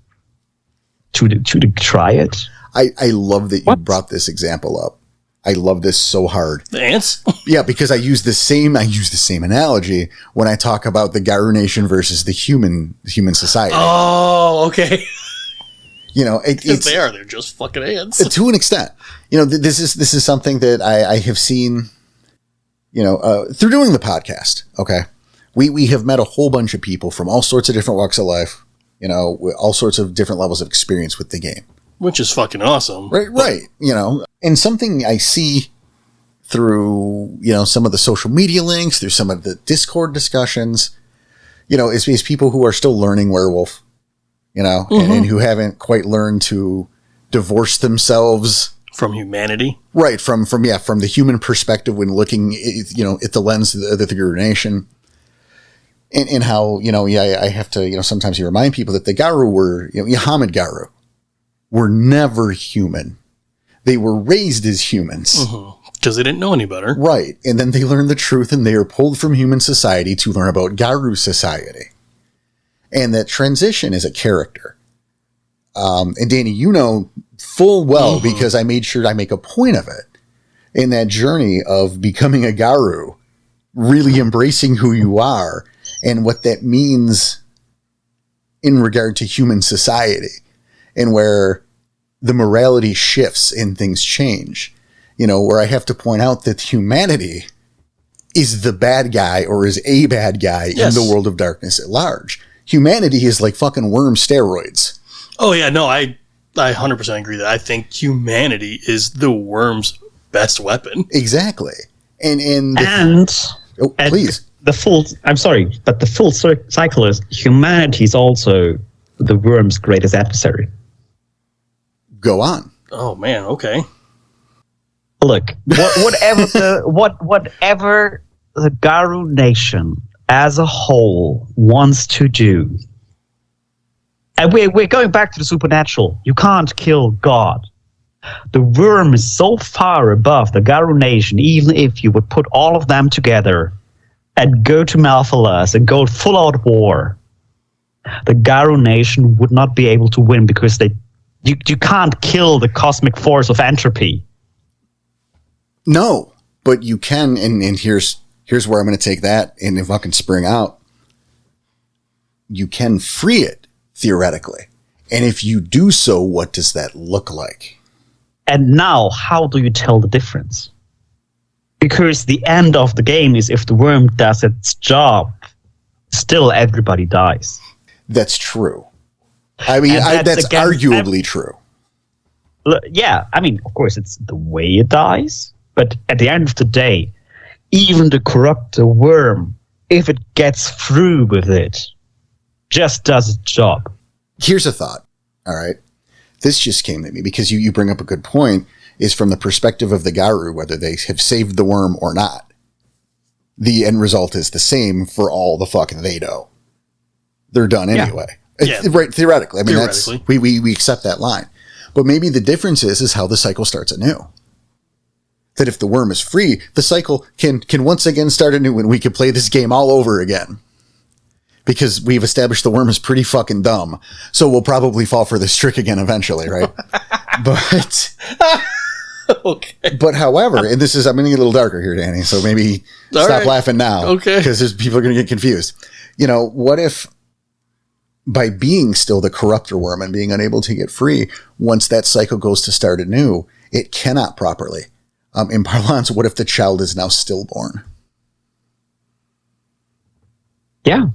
to the Triad. I love that you brought this example up. I love this so hard. The ants? Yeah, because I use the same analogy when I talk about the Garu nation versus the human society. Oh, okay. You know, they're just fucking ants. To an extent. You know, this is something that I have seen, you know, through doing the podcast. Okay. We have met a whole bunch of people from all sorts of different walks of life, you know, with all sorts of different levels of experience with the game. Which is fucking awesome. Right. You know, and something I see through, you know, some of the social media links, through some of the Discord discussions, you know, is people who are still learning werewolf. You know, and who haven't quite learned to divorce themselves from humanity, right? From the human perspective when looking, you know, at the lens of the Garu nation, and how, you know, I have to, you know, sometimes you remind people that the Garu were, you know, Yahamid Garu were never human. They were raised as humans because they didn't know any better, right? And then they learned the truth, and they are pulled from human society to learn about Garu society. And that transition is a character. And Danny, you know full well, because I made sure I make a point of it, in that journey of becoming a Garu, really embracing who you are and what that means in regard to human society, and where the morality shifts and things change. You know, where I have to point out that humanity is the bad guy, or is a bad guy in the world of darkness at large. Humanity is like fucking worm steroids. Oh yeah, no, I 100% agree that I think humanity is the worm's best weapon. Exactly. And please. I'm sorry, but the full cycle is humanity is also the worm's greatest adversary. Go on. Oh man, okay. Look, whatever the Garu nation as a whole wants to do, and we're going back to the supernatural. You can't kill God. The worm is so far above the Garu nation, even if you would put all of them together and go to Malphalas and go full out war, the Garu nation would not be able to win, because you can't kill the cosmic force of entropy. No, but you can, and here's where I'm going to take that and if I can spring out. You can free it, theoretically. And if you do so, what does that look like? And now, how do you tell the difference? Because the end of the game is, if the worm does its job, still everybody dies. That's true. I mean, that's arguably true. Yeah, I mean, of course, it's the way it dies. But at the end of the day, even the corrupt worm, if it gets through with it, just does its job. Here's a thought, all right? This just came to me because you bring up a good point, is from the perspective of the Garu, whether they have saved the worm or not. The end result is the same for all the fuck they know. They're done anyway. Yeah. Right, theoretically. I mean, theoretically. That's we accept that line. But maybe the difference is how the cycle starts anew. That if the worm is free, the cycle can once again start anew, and we can play this game all over again. Because we've established the worm is pretty fucking dumb. So we'll probably fall for this trick again eventually, right? But okay. But however, and this is, I'm getting a little darker here, Danny, so maybe stop laughing now. Okay. Because people are going to get confused. You know, what if by being still the corruptor worm and being unable to get free, once that cycle goes to start anew, it cannot properly. In parlance, what if the child is now stillborn? Yeah,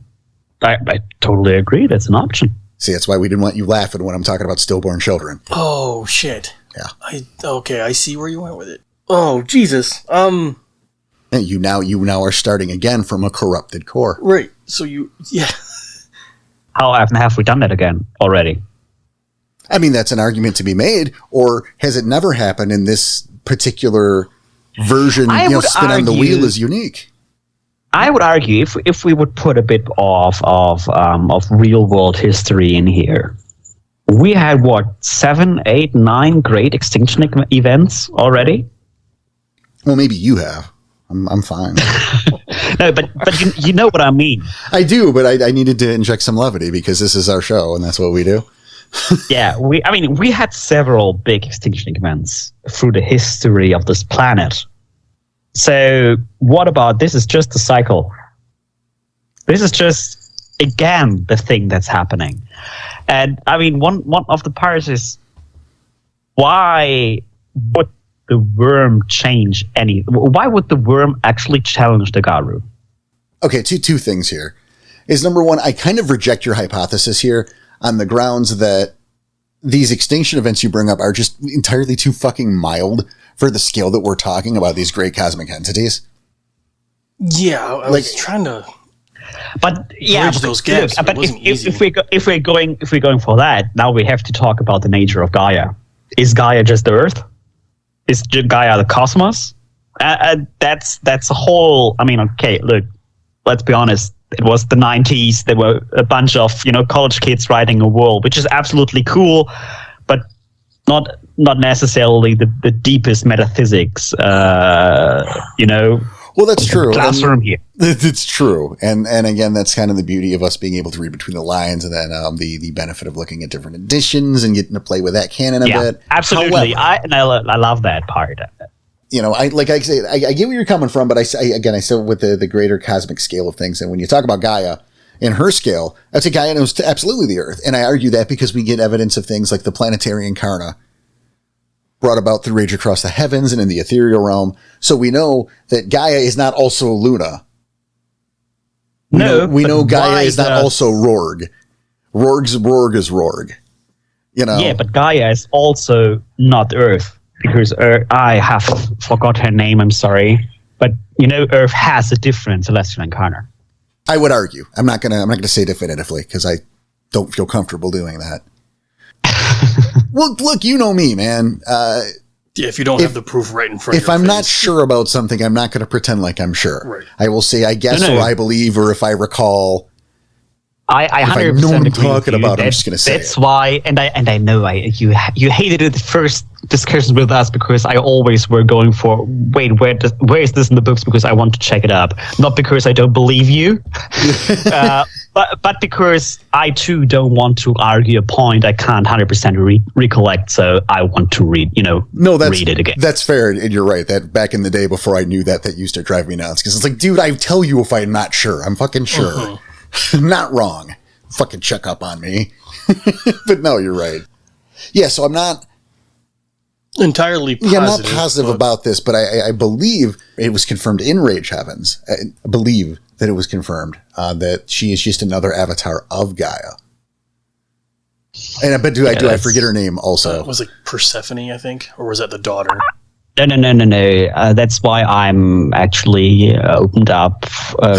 I totally agree. That's an option. See, that's why we didn't want you laughing when I'm talking about stillborn children. Oh, shit. I see where you went with it. Oh, Jesus. And you now are starting again from a corrupted core. Right. So How often have we done that again already? I mean, that's an argument to be made. Or has it never happened in this particular version? Spin on the wheel is unique. I would argue if we would put a bit of real world history in here, we had 7, 8, 9 great extinction events already. Well, maybe you have. I'm fine. No, but you know what I mean. I do, but I needed to inject some levity because this is our show and that's what we do. Yeah, we had several big extinction events through the history of this planet. So what about this is just a cycle? This is just, again, the thing that's happening. And I mean, one of the parts is, why would the worm change why would the worm actually challenge the Garu? Okay, two things here. Is number one, I kind of reject your hypothesis here on the grounds that these extinction events you bring up are just entirely too fucking mild for the scale that we're talking about these great cosmic entities. Yeah, I was trying to bridge those gaps. But if we're going for that, now we have to talk about the nature of Gaia. Is Gaia just the Earth? Is Gaia the cosmos? That's a whole. I mean, okay, look, let's be honest. It was the 90s. There were a bunch of college kids writing a world, which is absolutely cool, but not necessarily the deepest metaphysics. Well, that's true. Classroom here. It's true, and again, that's kind of the beauty of us being able to read between the lines, and then the benefit of looking at different editions and getting to play with that canon a bit. Absolutely, However, I love that part. I get where you're coming from, but I still with the greater cosmic scale of things. And when you talk about Gaia in her scale, I'd say Gaia knows absolutely the Earth. And I argue that because we get evidence of things like the planetary incarna brought about through Rage Across the Heavens and in the ethereal realm. So we know that Gaia is not also Luna. We know Gaia is not also Rorg. Rorg is Rorg. Yeah, but Gaia is also not Earth. Because I have forgot her name, I'm sorry. But, Earth has a different celestial incarnate. I would argue. I'm not gonna say definitively because I don't feel comfortable doing that. Well, look, you know me, man. If you don't have the proof right in front of you. If I'm not sure about something, I'm not going to pretend like I'm sure. Right. I will say I guess or I believe or if I recall. I 100% know what I'm agree talking with you. about. I'm just going to say that's why, and I know you hated it the first discussions with us because I always were going for where is this in the books because I want to check it up, not because I don't believe you, but because I too don't want to argue a point I can't 100% recollect, so I want to read read it again. That's fair, and you're right. That back in the day before I knew that used to drive me nuts because it's like, dude, I tell you if I'm not sure, I'm fucking sure. Mm-hmm. Not wrong. Fucking check up on me. But no, you're right. Yeah, so I'm not entirely positive. Yeah, I'm not positive about this, but I believe it was confirmed in Rage Heavens. I believe that it was confirmed that she is just another avatar of Gaia. And I forget her name also. Was it Persephone, I think? Or was that the daughter? No. That's why I'm actually opened up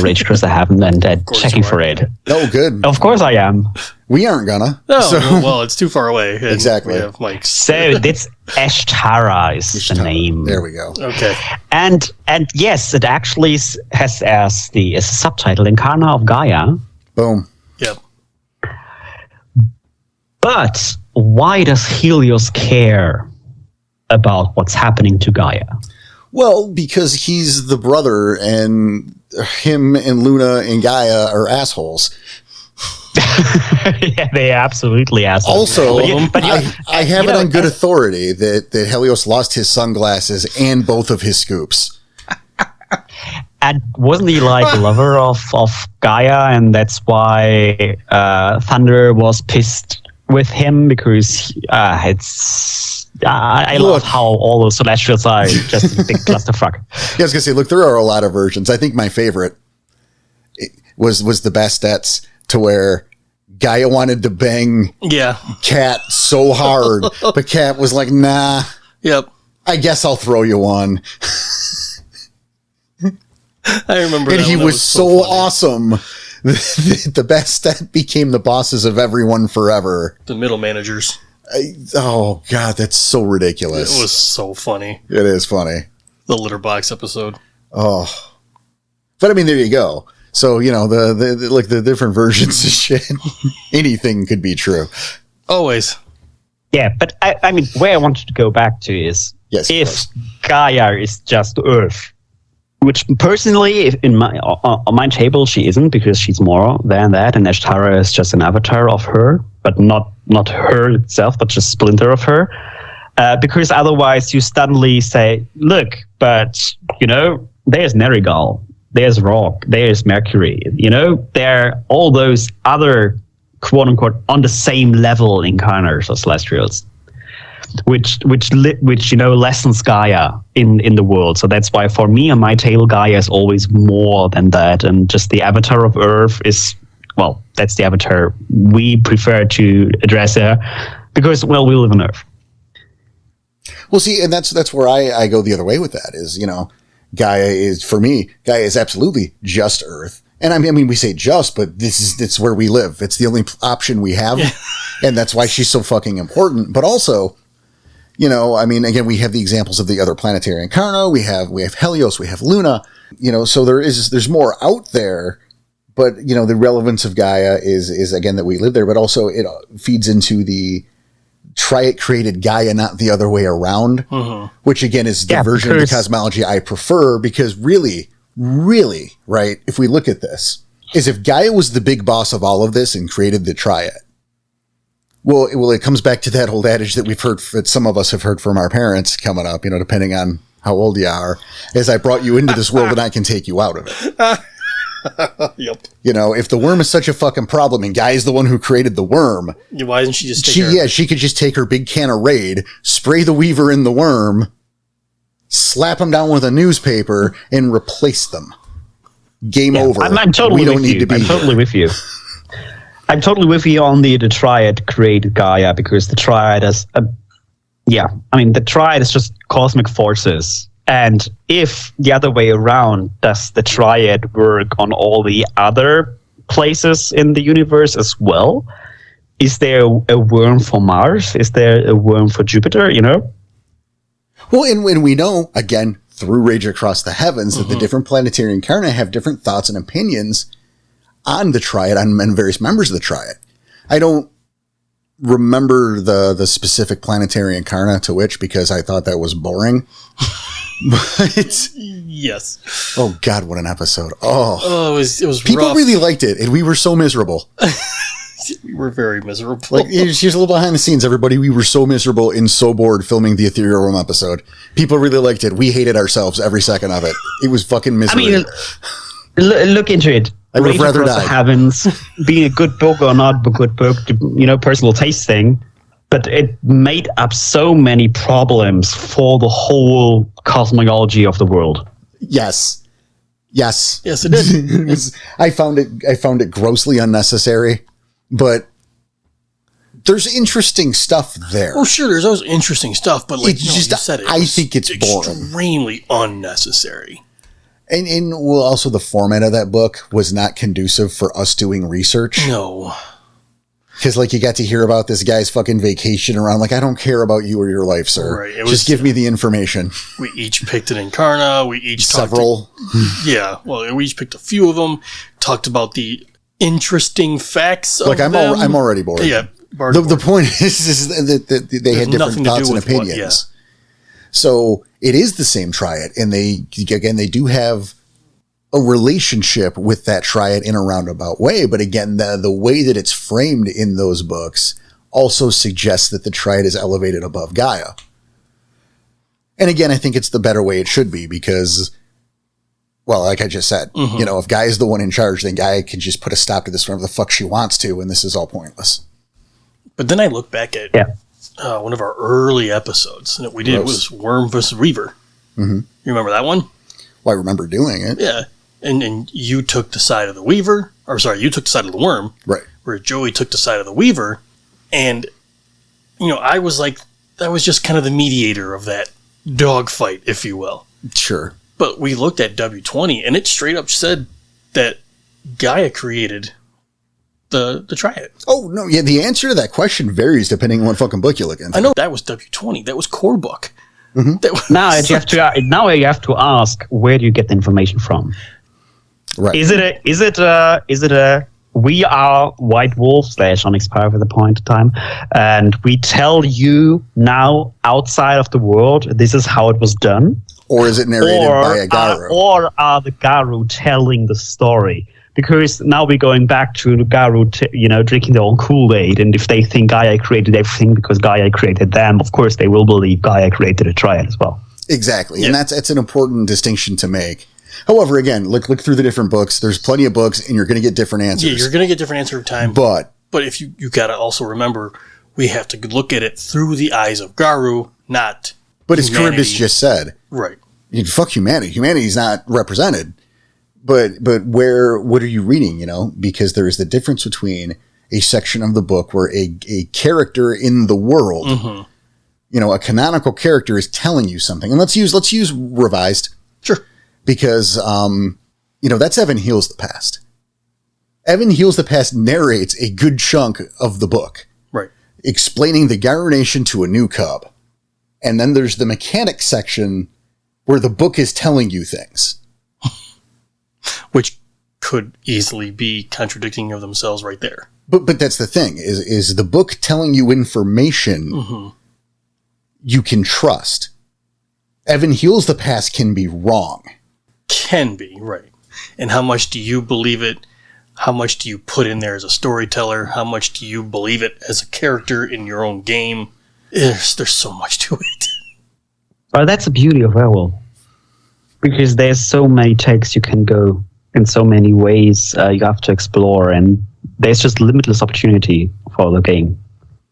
Rage Across the Heaven and checking for it. Oh, good. Of course I am. We aren't gonna. No, well, it's too far away. Exactly. We have mics. So this Ashtara is the name. There we go. Okay. And yes, it actually has as a subtitle Incarna of Gaia. Boom. Yep. But why does Helios care about what's happening to Gaia? Well, because he's the brother and him and Luna and Gaia are assholes. Yeah, they absolutely assholes. Also, I have it on good authority that Helios lost his sunglasses and both of his scoops. And wasn't he like a lover of Gaia, and that's why Thunder was pissed with him because I love how all those celestials are just a big clusterfuck. Yeah, I was gonna say, look, there are a lot of versions. I think my favorite was the Bastetts, to where Gaia wanted to bang Cat so hard, but Cat was like, nah. Yep. I guess I'll throw you one. I remember and that he one. was so awesome. The Bastet became the bosses of everyone forever. The middle managers. Oh, God, that's so ridiculous. It was so funny. It is funny. The litter box episode. Oh. But, I mean, there you go. So, you know, the different versions of shit, anything could be true. Always. Yeah, but I mean, where I wanted to go back to is if Gaia is just Earth, which personally, on my table, she isn't, because she's more than that, and Ashtara is just an avatar of her, but not her itself, but just splinter of her. Because otherwise, you suddenly say, look, but, you know, there's Nergal, there's Rock, there's Mercury, you know, there are all those other quote-unquote on the same level incarnators or celestials, which you know lessens Gaia in the world. So that's why for me on my table, Gaia is always more than that, and just the avatar of Earth is, well, that's the avatar we prefer to address her, because, well, we live on Earth. Well, see, and that's where I go the other way with that, is, you know, Gaia is absolutely just Earth. And I mean, we say just, but it's where we live. It's the only option we have. Yeah. And that's why she's so fucking important. But also, you know, I mean, again, we have the examples of the other planetary incarna. We have Helios, we have Luna, you know, so there's more out there. But, you know, the relevance of Gaia is again, that we live there, but also it feeds into the Triad created Gaia, not the other way around, which again is the version of the cosmology I prefer, because really, right, if we look at this, is if Gaia was the big boss of all of this and created the Triad, well, it comes back to that old adage that we've heard, that some of us have heard from our parents coming up, you know, depending on how old you are, is I brought you into this world and I can take you out of it. Yep. You know, if the worm is such a fucking problem and Gaia's the one who created the worm, why isn't she just she could just take her big can of Raid, spray the Weaver in the worm, slap them down with a newspaper, and replace them. Game over. I'm totally with you. I'm totally with you. I'm totally with you on the Triad created Gaia, because the Triad is, the Triad is just cosmic forces. And if the other way around, does the Triad work on all the other places in the universe as well? Is there a worm for Mars? Is there a worm for Jupiter, you know? Well, and when we know, again, through Rage Across the Heavens, that the different planetary incarnate have different thoughts and opinions on the Triad, on various members of the Triad. I don't remember the specific planetary incarnate to which, because I thought that was boring. But yes. Oh God, what an episode! It was people rough. really liked it, and we were so miserable. We were very miserable. Like, here's a little behind the scenes, everybody. We were so miserable and so bored filming the Ethereal Room episode. People really liked it. We hated ourselves every second of it. It was fucking miserable. I mean, look into it. I would have rather died. Heavens, being a good book or not a good book, you know, personal taste thing. But it made up so many problems for the whole cosmology of the world. Yes, it did. I found it grossly unnecessary, but there's interesting stuff there. Oh, sure, there's always interesting stuff, but like you said, I think it's boring, extremely unnecessary. And well, also the format of that book was not conducive for us doing research. No. Because, like, you got to hear about this guy's fucking vacation around. Like, I don't care about you or your life, sir. Right. Just give me the information. We each picked an incarna. We each several. We each picked a few of them. Talked about the interesting facts. Like, I'm already bored. Yeah. The point is that they had different thoughts and opinions. So it is the same Triad, and they do have a relationship with that Triad in a roundabout way. But again, the way that it's framed in those books also suggests that the Triad is elevated above Gaia. And again, I think it's the better way it should be, because, well, like I just said, you know, if Gaia is the one in charge, then Gaia can just put a stop to this whenever the fuck she wants to, and this is all pointless. But then I look back at one of our early episodes that we did was Worm vs. Reaver. You remember that one? Well, I remember doing it. Yeah. and you took the side of the Weaver, you took the side of the Worm, Right. where Joey took the side of the Weaver, and I was just kind of the mediator of that dogfight, if you will. Sure. But we looked at W20, and it straight up said that Gaia created the Triad. Oh, no, yeah, the answer to that question varies depending on what fucking book you look into. I know that was W20. That was core book. Mm-hmm. That was, Now you have to ask, where do you get the information from? Right. Is it a we are White Wolf / Onyx Power at the point of time, and we tell you now outside of the world this is how it was done? Or is it narrated by a Garu? Or are the Garu telling the story? Because now we're going back to the Garu, drinking their own Kool-Aid, and if they think Gaia created everything because Gaia created them, of course they will believe Gaia created a Triad as well. Exactly, and that's an important distinction to make. However, again, look through the different books. There's plenty of books, and you're going to get different answers. Yeah, you're going to get different answer every time. But if you got to also remember, we have to look at it through the eyes of Garu, not as humanity. Karybdhus just said, Right. Fuck humanity. Humanity's not represented. But what are you reading, Because there is the difference between a section of the book where a character in the world, Mm-hmm. A canonical character is telling you something. And let's use revised. Sure. Because, that's Evan Heals the Past. Evan Heals the Past narrates a good chunk of the book. Right. Explaining the Garu Nation to a new cub. And then there's the mechanics section where the book is telling you things. Which could easily be contradicting of themselves right there. But that's the thing, is the book telling you information you can trust. Evan Heals the Past can be wrong. Can be, right. And how much do you believe it? How much do you put in there as a storyteller? How much do you believe it as a character in your own game? There's so much to it. Well, that's the beauty of Werewolf. Because there's so many takes you can go in so many ways you have to explore, and there's just limitless opportunity for the game.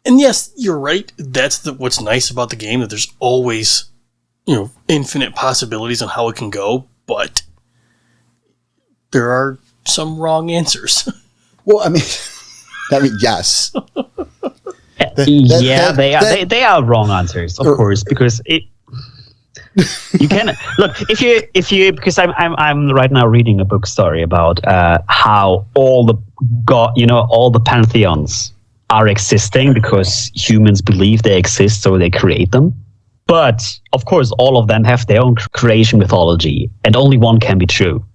And yes, you're right. That's what's nice about the game, that there's always, infinite possibilities on how it can go, but there are some wrong answers. Well, I mean, yes. They are wrong answers, of course, because you can look if you because I'm right now reading a book story about how all the pantheons are existing because humans believe they exist, so they create them. But of course, all of them have their own creation mythology, and only one can be true.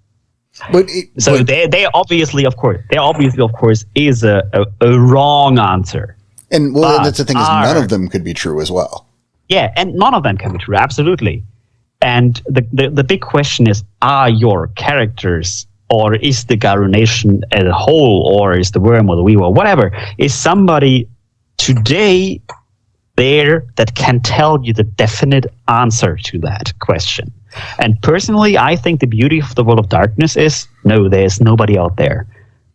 They obviously, of course, is a wrong answer. And that's the thing, is none of them could be true as well. Yeah, and none of them can be true, absolutely. And the big question is, are your characters, or is the Garu Nation as a whole, or is the Worm or the Weaver, whatever, is somebody today there that can tell you the definite answer to that question? And personally, I think the beauty of the World of Darkness is, no, there's nobody out there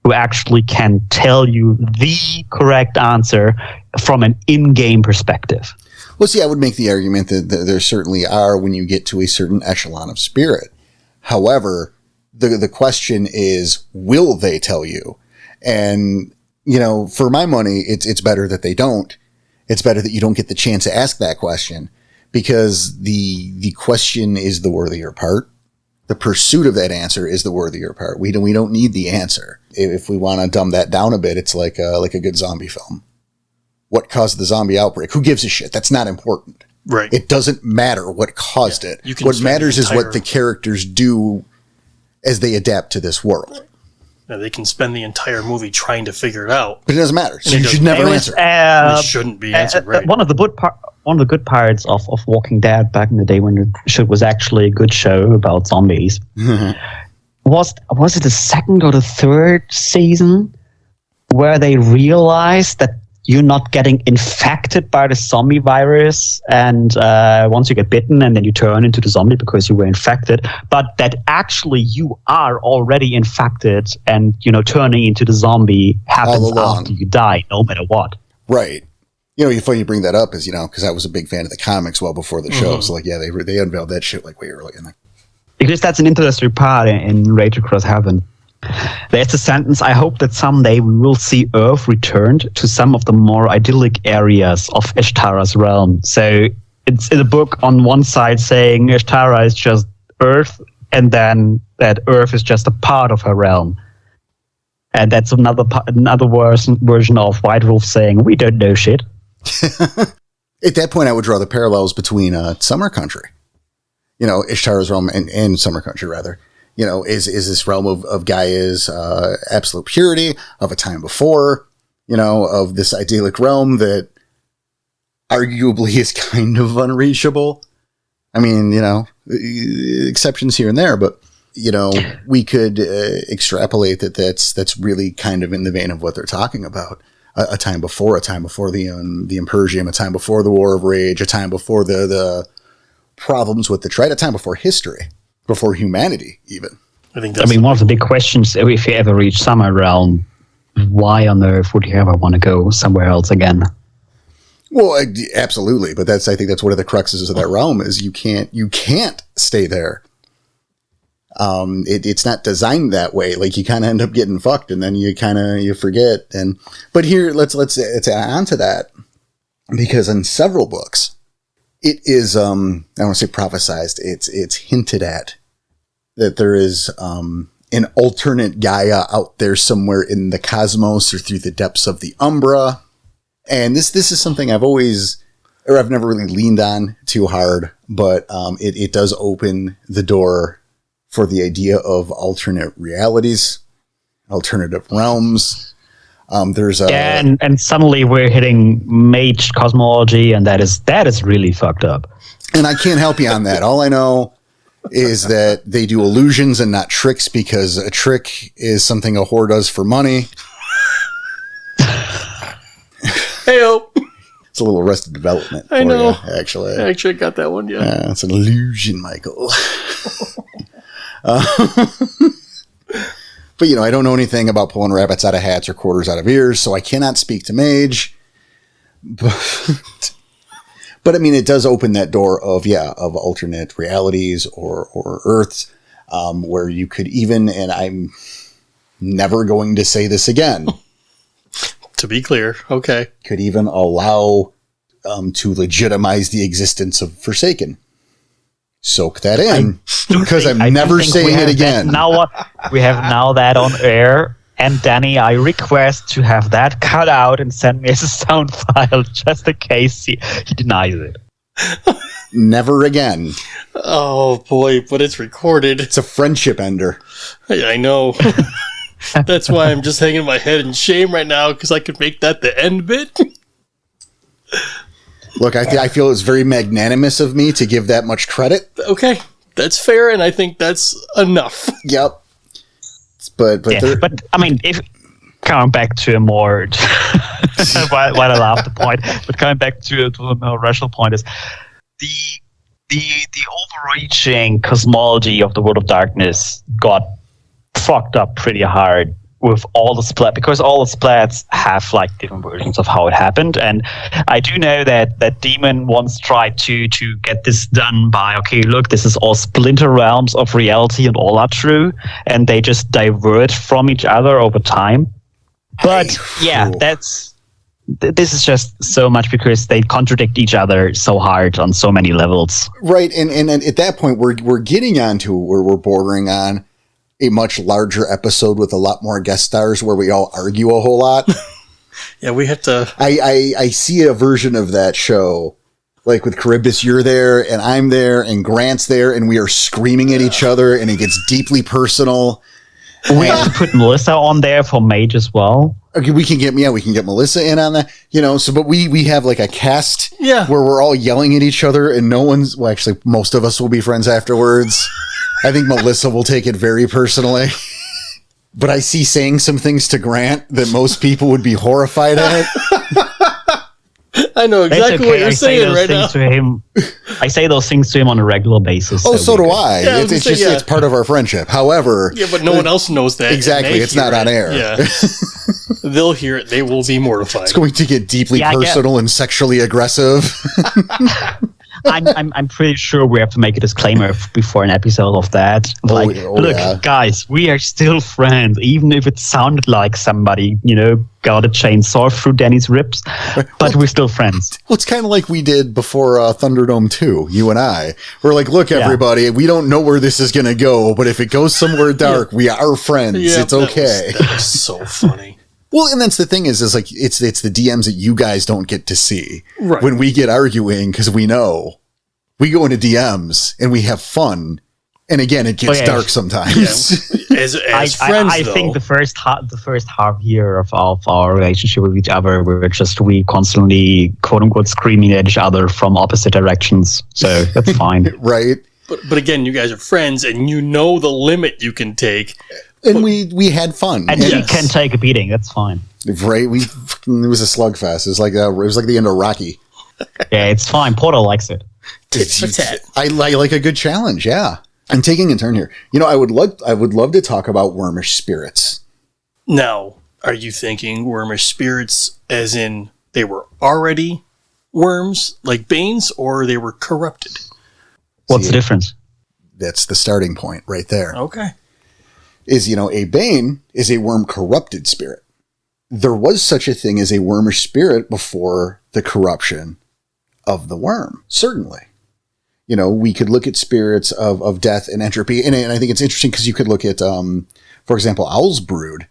who actually can tell you the correct answer from an in-game perspective. Well, see, I would make the argument that there certainly are when you get to a certain echelon of spirit. However, the question is, will they tell you? And, for my money, it's better that they don't. It's better that you don't get the chance to ask that question, because the question is the worthier part. The pursuit of that answer is the worthier part. We don't need the answer. If we want to dumb that down a bit, it's like a good zombie film. What caused the zombie outbreak? Who gives a shit? That's not important. Right. It doesn't matter what caused it. What matters is what the characters do as they adapt to this world. Now, they can spend the entire movie trying to figure it out. But it doesn't matter. So you should never answer. It shouldn't be answered, right. One of the good parts of Walking Dead back in the day, when the show was actually a good show about zombies, was it the second or the third season where they realized that you're not getting infected by the zombie virus, and once you get bitten and then you turn into the zombie because you were infected, but that actually you are already infected, and turning into the zombie happens after you die, no matter what. Right. You funny you bring that up is, because I was a big fan of the comics well before the show. So, they unveiled that shit way early in Because that's an interesting part in Rage Across Heaven. There's a sentence, I hope that someday we will see Earth returned to some of the more idyllic areas of Ishtara's realm. So it's in the book on one side saying Ishtara is just Earth, and then that Earth is just a part of her realm. And that's another version of White Wolf saying, we don't know shit. At that point, I would draw the parallels between Summer Country. Ishtara's realm and Summer Country, rather. Is this realm of Gaia's absolute purity, of a time before, of this idyllic realm that arguably is kind of unreachable. I mean, exceptions here and there, but, we could extrapolate that's really kind of in the vein of what they're talking about. A time before the Impersium, a time before the War of Rage, a time before the problems with the Trite, a time before history. Before humanity, even. I think one of the big questions, if you ever reach Summer Realm, why on earth would you ever want to go somewhere else again? Well, absolutely, but I think that's one of the cruxes of that realm is you can't stay there. It's not designed that way. Like you kind of end up getting fucked, and then you forget. But here, let's add on to that because in several books. It is, I don't want to say prophesized, it's hinted at that there is an alternate Gaia out there somewhere in the cosmos or through the depths of the Umbra. And this is something I've never really leaned on too hard, but it does open the door for the idea of alternate realities, alternative realms. And suddenly we're hitting mage cosmology, and that is really fucked up. And I can't help you on that. All I know is that they do illusions and not tricks because a trick is something a whore does for money. Heyo. It's a little Arrested Development. I know. Actually, I actually got that one. Yeah, it's an illusion, Michael. But, I don't know anything about pulling rabbits out of hats or quarters out of ears, so I cannot speak to mage. But I mean, it does open that door of alternate realities or Earths, where you could even, and I'm never going to say this again. To be clear, okay. Could even allow to legitimize the existence of Forsaken. Soak that in, because I'm never saying it again. We have now that on air, and Danny, I request to have that cut out and send me as a sound file, just in case he denies it. Never again. Oh boy, but it's recorded. It's a friendship ender. I know. That's why I'm just hanging my head in shame right now, because I could make that the end bit. Look, I feel it's very magnanimous of me to give that much credit. Okay, that's fair, and I think that's enough. Yep. But I mean, if coming back to a more while I laugh the point, but coming back to a more rational point is the overreaching cosmology of the World of Darkness got fucked up pretty hard with all the splat, because all the splats have like different versions of how it happened. And I do know that Demon once tried to get this done by, okay, look, this is all splinter realms of reality and all are true, and they just diverge from each other over time. But this is just so much because they contradict each other so hard on so many levels. Right, and at that point we're getting onto where we're bordering on a much larger episode with a lot more guest stars where we all argue a whole lot. Yeah, we have to... I see a version of that show, like with Karybdhus, you're there, and I'm there, and Grant's there, and we are screaming at each other, and it gets deeply personal. We have to put Melissa on there for Mage as well. Okay, we can get Melissa in on that, but we have like a cast where we're all yelling at each other, and actually most of us will be friends afterwards. I think Melissa will take it very personally. But I see saying some things to Grant that most people would be horrified at. I know exactly what you're saying right now. I say those things to him on a regular basis. Oh, so do I. Yeah, it's part of our friendship. However... Yeah, but no one else knows that. Exactly. It's not on air. Yeah. They'll hear it. They will be mortified. It's going to get deeply personal and sexually aggressive. I'm pretty sure we have to make a disclaimer before an episode of that. Look, guys, we are still friends, even if it sounded like somebody, got a chainsaw through Danny's ribs, but we're still friends. Well, it's kind of like we did before Thunderdome 2, you and I. We're like, look, everybody, we don't know where this is going to go, but if it goes somewhere dark, we are friends. It's okay. That was so funny. Well, and that's the thing is like, it's the DMs that you guys don't get to see. Right. When we get arguing, because we know, we go into DMs and we have fun. And again, it gets dark sometimes. Yeah. As friends, I think the first half year of our relationship with each other, we constantly quote unquote screaming at each other from opposite directions. So that's fine, right? But again, you guys are friends, and you know the limit you can take. And we had fun, and you can take a beating. That's fine, right? It was a slugfest. It was like the end of Rocky. Yeah, it's fine. Porter likes it. Tit for tat. I like a good challenge. Yeah. I'm taking a turn here. I would love to talk about wormish spirits. Now, are you thinking wormish spirits as in they were already worms like Banes, or they were corrupted? What's the difference? That's the starting point right there. Okay. A Bane is a worm corrupted spirit. There was such a thing as a wormish spirit before the corruption of the worm, certainly. We could look at spirits of death and entropy. And I think it's interesting because you could look at, for example, Owl's Brood.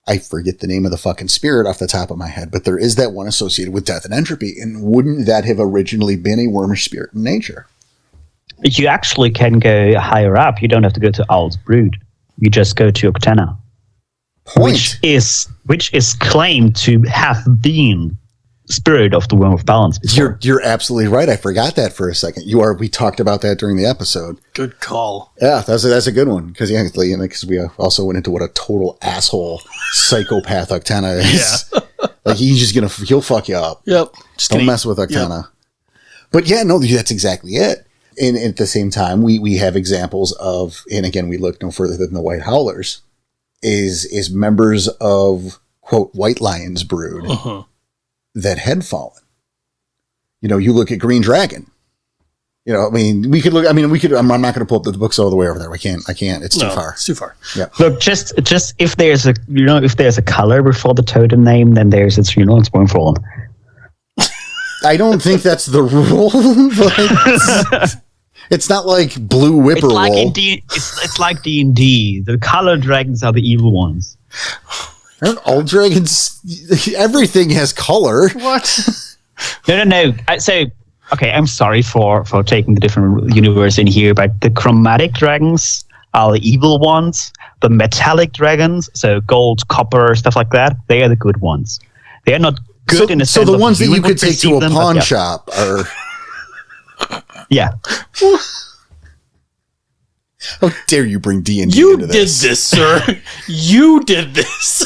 I forget the name of the fucking spirit off the top of my head, but there is that one associated with death and entropy. And wouldn't that have originally been a wormish spirit in nature? You actually can go higher up. You don't have to go to Owl's Brood. You just go to Octana. Which is claimed to have been spirit of the Worm of Balance before. You're absolutely right. I forgot that for a second. We talked about that during the episode. Good call. Yeah, that's a good one because we also went into what a total asshole psychopath Octana is. Yeah. Like he'll fuck you up. Yep. Don't mess with Octana. Yep. But yeah, no, that's exactly it. And at the same time, we have examples of, and again, we look no further than the White Howlers, is members of quote White Lion's brood. Uh-huh. That had fallen. You look at Green Dragon. We could look. I'm not going to pull up the books all the way over there. I can't. It's too far. It's too far. Yeah. Look, just if there's a color before the totem name, then it's Wormfallen. I don't think that's the rule, but it's not like blue whippoorwill. It's like D&D. The colored dragons are the evil ones. Aren't all dragons? Everything has color. What? No. Okay, I'm sorry for taking the different universe in here, but the chromatic dragons are the evil ones. The metallic dragons, so gold, copper, stuff like that, they are the good ones. They are not good in a sense. So the ones that you could take to a pawn shop are. Yeah. How dare you bring D&D into this? You did this, sir. You did this.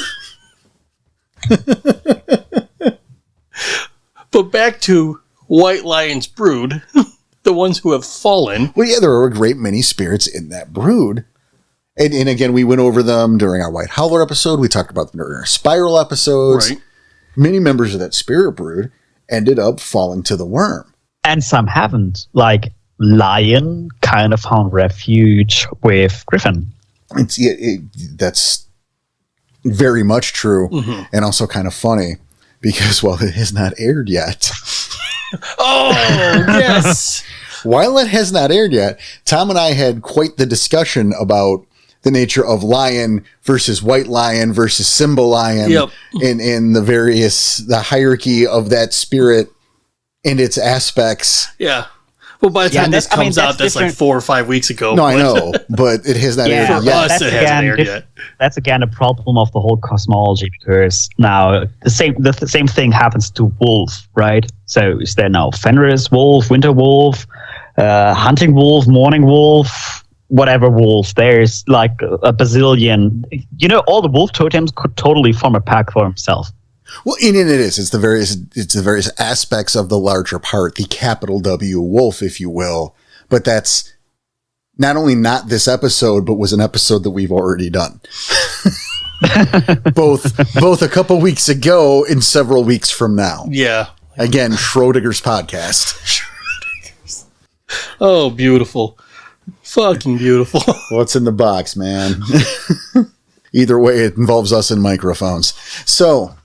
But back to White Lion's brood, the ones who have fallen. Well, yeah, there are a great many spirits in that brood. And again, we went over them during our White Howler episode. We talked about them during our Spiral episodes. Right. Many members of that spirit brood ended up falling to the worm. And some haven't. Like Lion kind of found refuge with Griffin. That's very much true, and also kind of funny because, it has not aired yet. Oh, yes. While it has not aired yet, Tom and I had quite the discussion about the nature of Lion versus White Lion versus Simba Lion, and the hierarchy of that spirit and its aspects. Yeah. Well, by the time this comes out, that's like 4 or 5 weeks ago. No, I know, but it has not aired yet. For us, it hasn't aired yet. That's again a problem of the whole cosmology because now the same thing happens to wolf, right? So is there now Fenris wolf, winter wolf, hunting wolf, morning wolf, whatever wolf? There's like a bazillion. All the wolf totems could totally form a pack for himself. Well, it is. It's the various aspects of the larger part, the capital W wolf, if you will. But that's not only not this episode, but was an episode that we've already done. both a couple weeks ago and several weeks from now. Yeah. Again, Schrodinger's podcast. Oh, beautiful. Fucking beautiful. What's in the box, man? Either way, it involves us and microphones. So,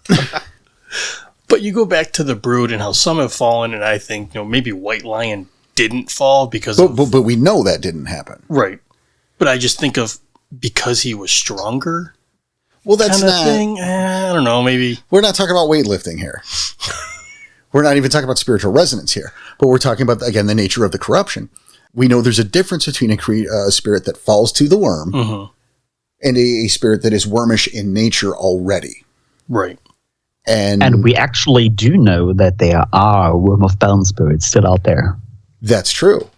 but you go back to the Brood and how some have fallen, and I think maybe White Lion didn't fall because but we know that didn't happen, right? But I just think of because he was stronger. Well, that's kind of not thing. I don't know. Maybe we're not talking about weightlifting here. We're not even talking about spiritual resonance here, but we're talking about, again, the nature of the corruption. We know there's a difference between a spirit that falls to the worm and a spirit that is wormish in nature already. Right. And we actually do know that there are worm of balance spirits still out there. That's true.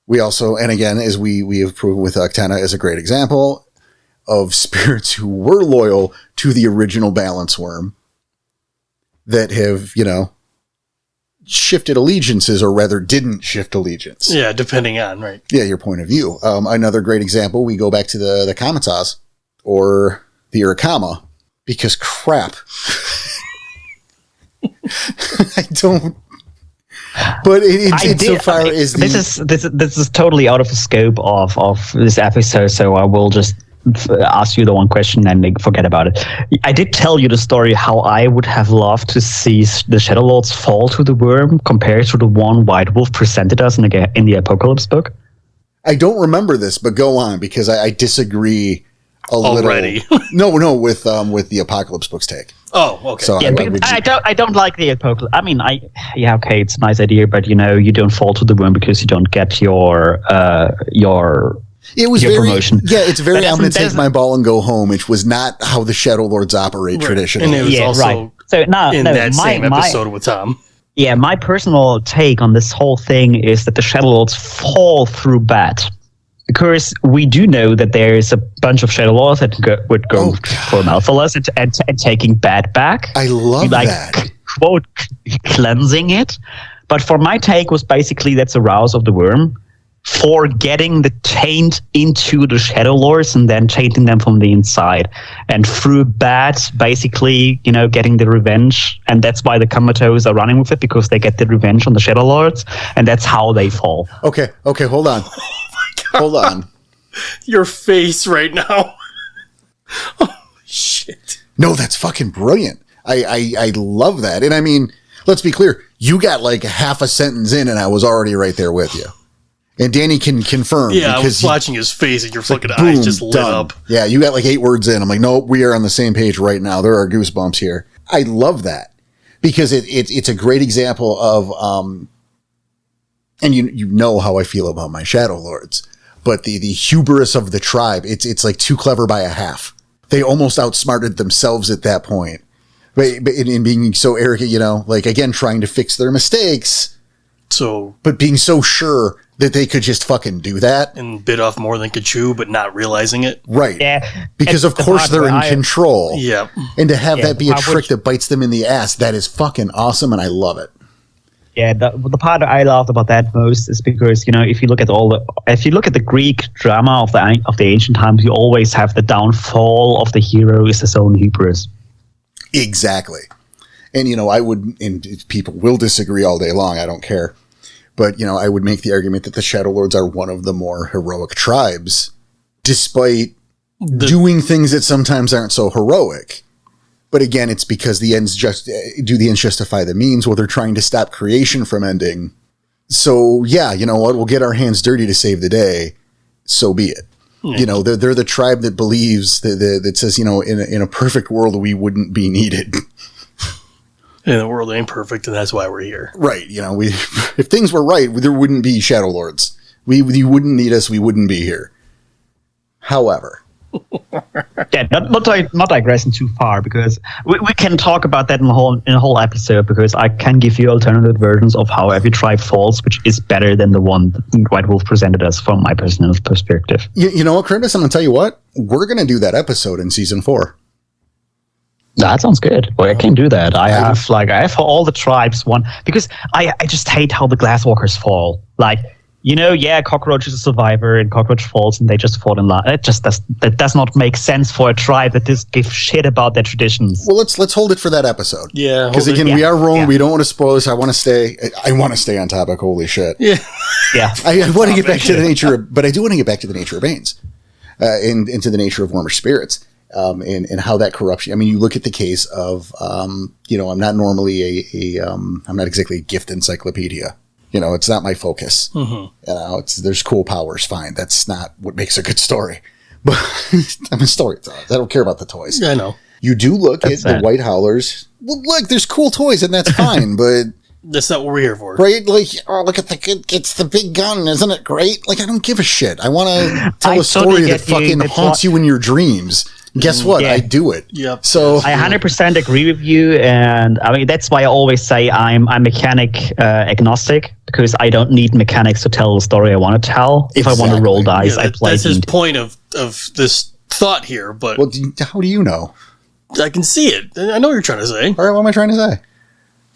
We also, and again, as we have proven with Octana as a great example of spirits who were loyal to the original balance worm that have, shifted allegiances, or rather didn't shift allegiance. Yeah, depending on, right. Yeah, your point of view. Another great example, we go back to the Kamatas or the Urakama, because crap. I don't. But it's so far as this is totally out of the scope of this episode, so I will just ask you the one question and forget about it. I did tell you the story how I would have loved to see the Shadow Lords fall to the worm compared to the one White Wolf presented us in the Apocalypse book. I don't remember this, but go on, because I disagree already. No, with the Apocalypse book's take. Oh, okay. So yeah, I don't like the Apocalypse. I mean, okay, it's a nice idea, but you don't fall to the worm because you don't get your promotion. Yeah, it's very. I'm going to take my ball and go home. It was not how the Shadow Lords operate traditionally. And it was also right. So that same episode with Tom. Yeah, my personal take on this whole thing is that the Shadow Lords fall through bad. Because we do know that there is a bunch of Shadow Lords that would go for Malthalas and taking bad back. I love that. Quote, cleansing it. But for my take was basically that's a rouse of the worm for getting the taint into the Shadow Lords and then tainting them from the inside. And through bad, basically, getting the revenge. And that's why the Comatose are running with it, because they get the revenge on the Shadow Lords. And that's how they fall. Okay, hold on. Hold on. Your face right now. Oh, shit. No, that's fucking brilliant. I love that. And I mean, let's be clear. You got like half a sentence in and I was already right there with you. And Danny can confirm. Yeah, I was watching his face and your fucking eyes just lit up. Yeah, you got like 8 words in. I'm like, nope, we are on the same page right now. There are goosebumps here. I love that. Because it's a great example of, and you know how I feel about my Shadow Lords. But the hubris of the tribe, it's like too clever by a half. They almost outsmarted themselves at that point. But in being so arrogant, like, again, trying to fix their mistakes. But being so sure that they could just fucking do that. And bit off more than could chew, but not realizing it. Right. Yeah. Because of course they're in control. Yeah. And to have that be a trick that bites them in the ass, that is fucking awesome, and I love it. Yeah, the part I loved about that most is because if you look at the Greek drama of the ancient times, you always have the downfall of the hero is his own hubris. Exactly, and and people will disagree all day long. I don't care, but I would make the argument that the Shadow Lords are one of the more heroic tribes, despite doing things that sometimes aren't so heroic. But again, it's because the ends justify the means? Well, they're trying to stop creation from ending. So yeah, you know what? We'll get our hands dirty to save the day. So be it. Yeah. They're the tribe that believes that says, in a perfect world, we wouldn't be needed. And the world ain't perfect, and that's why we're here. Right. If things were right, there wouldn't be Shadow Lords. You wouldn't need us. We wouldn't be here. However. Yeah, not digressing too far, because we can talk about that in a whole episode, because I can give you alternative versions of how every tribe falls, which is better than the one White Wolf presented us from my personal perspective. You know what, Karybdhus? I'm going to tell you what. We're going to do that episode in season 4. That sounds good. Well, I can do that. I have for all the tribes one, because I just hate how the Glasswalkers fall. Like, Cockroach is a survivor and Cockroach falls and they just fall in love. That does not make sense for a tribe that just gives shit about their traditions. Well, let's hold it for that episode. Yeah. Because again, we are rolling. Yeah. We don't want to spoil this. I want to stay on topic. Holy shit. Yeah. Yeah. I want to get back to the nature but I do want to get back to the nature of Banes, into the nature of warmer spirits, and how that corruption. I mean, you look at the case of, I'm not normally I'm not exactly a gift encyclopedia. It's not my focus. Mm-hmm. There's cool powers, fine. That's not what makes a good story. But I'm a storyteller. I don't care about the toys. Yeah, I know. You do look at the White Howlers. Well, look, there's cool toys, and that's fine, but... That's not what we're here for. Right? Like, look at it's the big gun, isn't it great? Like, I don't give a shit. I want to tell a story that fucking haunts you in your dreams. Guess what? Yeah. I do it. Yep. So I 100% agree with you, and I mean that's why I always say I'm mechanic agnostic, because I don't need mechanics to tell the story I want to tell. If I want to roll dice, I play. That's his point of this thought here. But how do you know? I can see it. I know what you're trying to say. All right, what am I trying to say?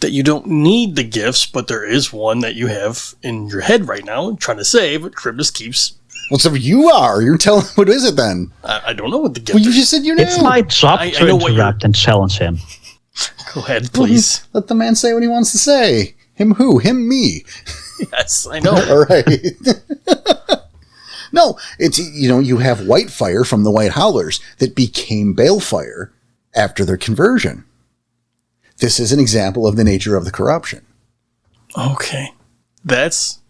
That you don't need the gifts, but there is one that you have in your head right now, trying to say, but Karybdhus keeps. Well, so you're telling, what is it then? I don't know what the gift is. Well, you just said you knew. It's my job to interrupt and challenge him. Go ahead, please. Let the man say what he wants to say. Him who? Him me. Yes, I know. All right. No, it's, you have Whitefire from the White Howlers that became Balefire after their conversion. This is an example of the nature of the corruption. Okay. That's...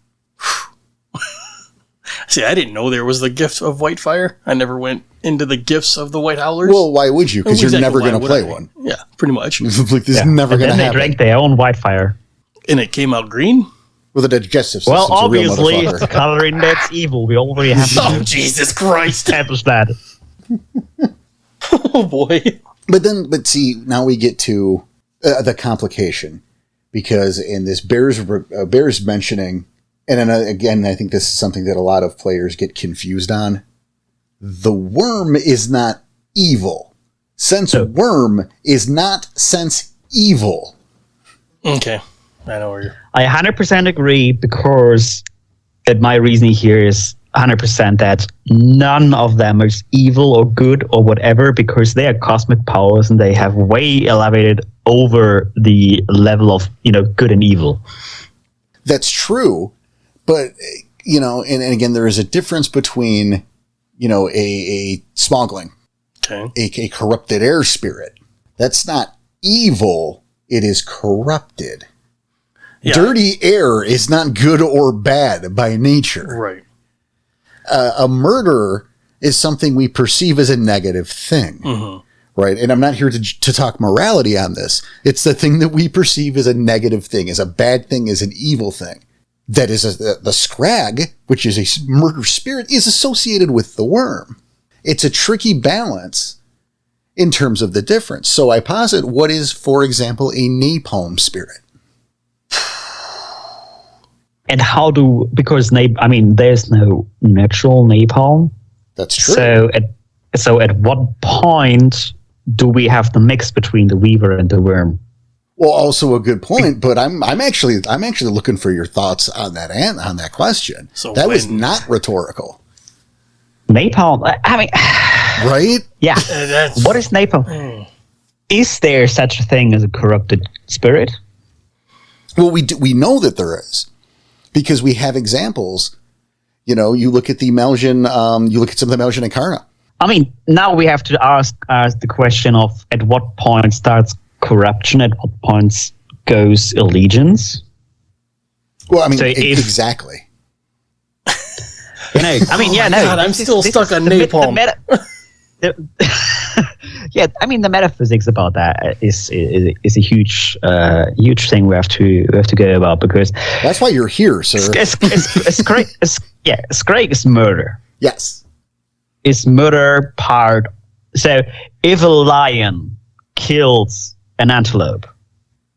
See, I didn't know there was the gift of Whitefire. I never went into the gifts of the White Howlers. Well, why would you? Because you're never going to play one. Yeah, pretty much. Like, this is never going to happen. And they drank their own Whitefire. And it came out green? With a digestive system. Well, obviously, it's the coloring that's evil. We already have to Jesus Christ. Establish that. Oh, boy. But see, now we get to the complication. Because in this Bears mentioning... And then again, I think this is something that a lot of players get confused on. The worm is not evil. Worm is not sense evil. Okay. I know where you're... I 100% agree, because my reasoning here is 100% that none of them is evil or good or whatever, because they are cosmic powers and they have way elevated over the level of, good and evil. That's true. But, and again, there is a difference between, a smuggling, okay, a corrupted air spirit. That's not evil. It is corrupted. Yeah. Dirty air is not good or bad by nature. Right. A murder is something we perceive as a negative thing. Mm-hmm. Right. And I'm not here to talk morality on this. It's the thing that we perceive as a negative thing, as a bad thing, as an evil thing. That is the scrag, which is a murder spirit, is associated with the worm. It's a tricky balance in terms of the difference. So I posit what is, for example, a napalm spirit. And because there's no natural napalm. That's true. So at what point do we have the mix between the weaver and the worm? Well, also a good point, but I'm actually looking for your thoughts on that question. So that was not rhetorical. Napalm. Right? Yeah. What is napalm? Is there such a thing as a corrupted spirit? Well, we know that there is, because we have examples. You look at the Melgen. You look at some of the Melgen Incarna. Now we have to ask the question of at what point starts corruption, at what points goes allegiance. Well, exactly. God, I'm still stuck on napalm. The metaphysics about that is a huge thing we have to go about, because that's why you're here, sir. Scrag is murder. Yes, is murder part. So if a lion kills an antelope,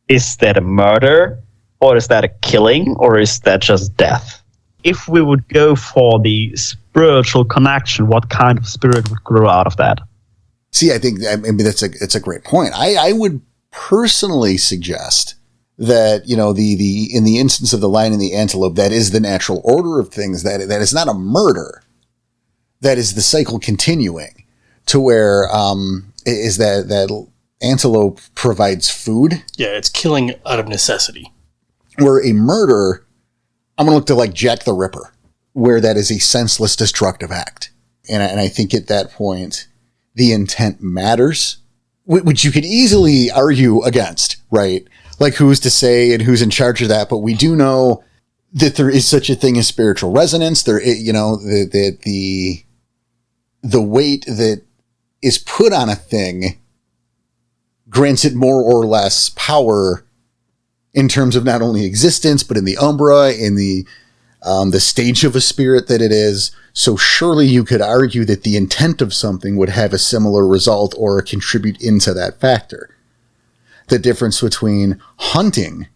is that a murder, or is that a killing, or is that just death? If we would go for the spiritual connection, what kind of spirit would grow out of that? See, I think it's a great point. I would personally suggest that, the in the instance of the lion and the antelope, that is the natural order of things, that is not a murder. That is the cycle continuing to where, is that antelope provides food. Yeah, it's killing out of necessity. Where a murder, I'm going to look to like Jack the Ripper, where that is a senseless, destructive act. And I think at that point, the intent matters, which you could easily argue against, right? Like who's to say and who's in charge of that. But we do know that there is such a thing as spiritual resonance. There, that the weight that is put on a thing grants it more or less power in terms of not only existence, but in the umbra, in the stage of a spirit that it is. So surely you could argue that the intent of something would have a similar result or contribute into that factor. The difference between hunting,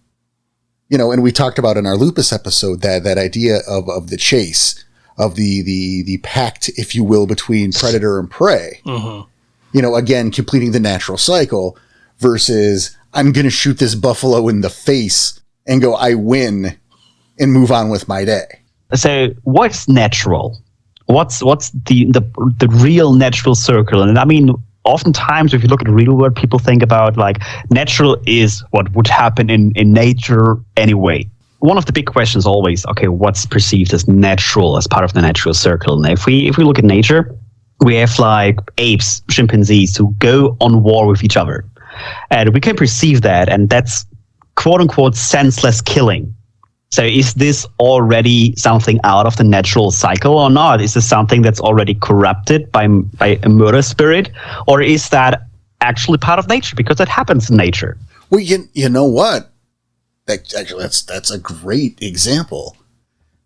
and we talked about in our lupus episode, that idea of the chase, of the pact, if you will, between predator and prey. Mm-hmm. Again, completing the natural cycle versus I'm going to shoot this buffalo in the face and go, I win, and move on with my day. So what's natural? What's the real natural circle? And I mean, oftentimes if you look at real world, people think about like natural is what would happen in nature anyway. One of the big questions always, okay, what's perceived as natural as part of the natural circle? And if we look at nature, we have like apes, chimpanzees who go on war with each other. And we can perceive that, and that's quote unquote senseless killing. So is this already something out of the natural cycle or not? Is this something that's already corrupted by a murder spirit? Or is that actually part of nature? Because that happens in nature. Well, you know what? That's a great example.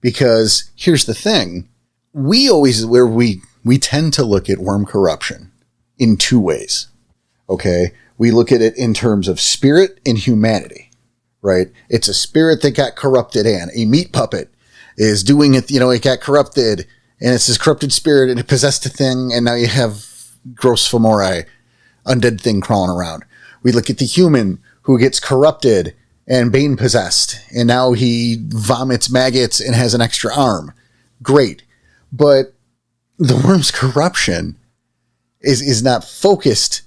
Because here's the thing. We tend to look at worm corruption in two ways. Okay? We look at it in terms of spirit and humanity. Right? It's a spirit that got corrupted, and a meat puppet is doing it, it got corrupted, and it's this corrupted spirit, and it possessed a thing, and now you have gross femori, undead thing crawling around. We look at the human who gets corrupted and bane possessed, and now he vomits maggots and has an extra arm. Great. But the worm's corruption is not focused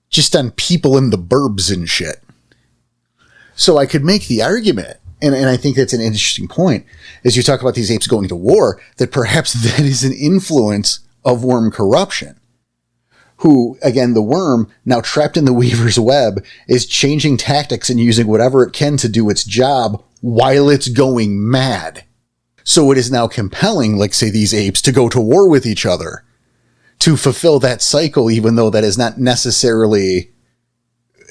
just on people in the burbs and shit. So I could make the argument, and I think that's an interesting point, as you talk about these apes going to war, that perhaps that is an influence of worm corruption. Who, again, the worm, now trapped in the weaver's web, is changing tactics and using whatever it can to do its job while it's going mad. So it is now compelling, like, say, these apes to go to war with each other, to fulfill that cycle, even though that is not necessarily,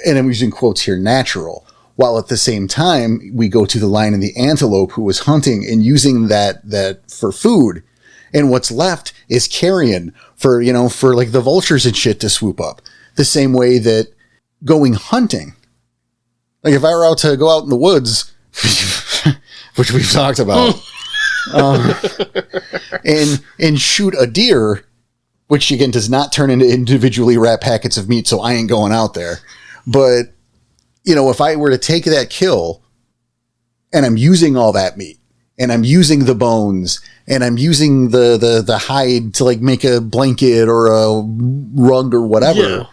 and I'm using quotes here, natural. While at the same time, we go to the lion and the antelope who was hunting and using that for food. And what's left is carrion for like the vultures and shit to swoop up. The same way that going hunting, like if I were to go out in the woods, which we've talked about, and shoot a deer, which again does not turn into individually wrapped packets of meat, so I ain't going out there. But if I were to take that kill and I'm using all that meat and I'm using the bones and I'm using the hide to like make a blanket or a rug or whatever. Yeah.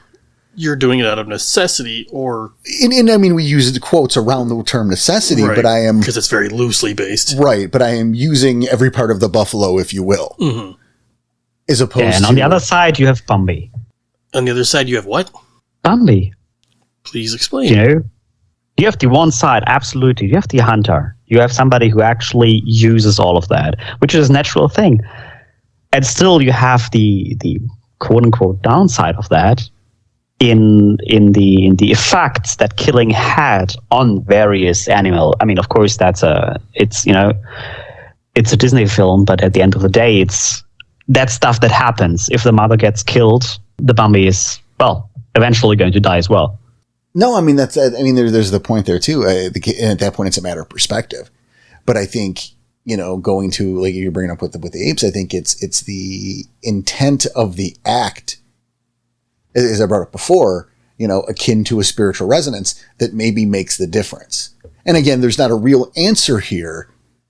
You're doing it out of necessity or... And I mean, we use the quotes around the term necessity, right, but I am... Because it's very loosely based. Right, but I am using every part of the buffalo, if you will. Mm-hmm. As opposed to... And on the other side, you have Bambi. On the other side, you have what? Bambi. Please explain. You have the one side, absolutely. You have the hunter. You have somebody who actually uses all of that, which is a natural thing. And still you have the quote-unquote downside of that in the effects that killing had on various animal. I mean, of course, it's a Disney film, but at the end of the day, it's that stuff that happens. If the mother gets killed, the Bambi is, eventually going to die as well. No, I mean, there's the point there too. At that point, it's a matter of perspective. But I think, going to, like you're bringing up with the apes, I think it's the intent of the act, as I brought up before, akin to a spiritual resonance that maybe makes the difference. And again, there's not a real answer here.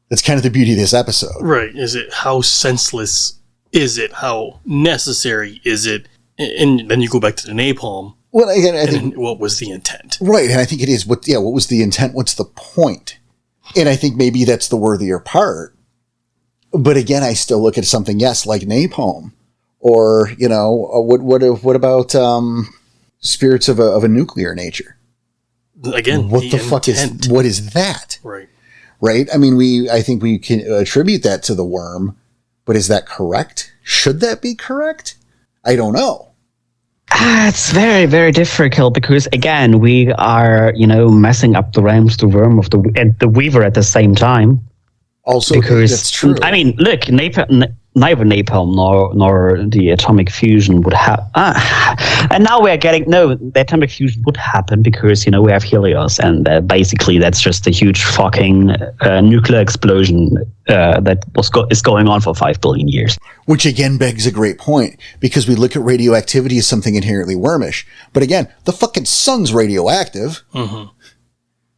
That's kind of the beauty of this episode. Right. Is it how senseless is it? How necessary is it? And then you go back to the napalm. Well, again, I think what was the intent? Right, and I think it is what was the intent? What's the point? And I think maybe that's the worthier part. But again, I still look at something, yes, like napalm, or what about spirits of a nuclear nature? Again, what the fuck is that? Right. Right. I mean, I think we can attribute that to the worm, but is that correct? Should that be correct? I don't know. It's very, very difficult because, again, we are, messing up the realms, the worm of the weaver at the same time. Also, because, that's true. I mean, look, neither napalm nor the atomic fusion would have. And now we're getting the atomic fusion would happen because we have Helios, and basically that's just a huge fucking nuclear explosion that is going on for 5 billion years. Which again begs a great point, because we look at radioactivity as something inherently wormish, but again, the fucking sun's radioactive. Mm-hmm.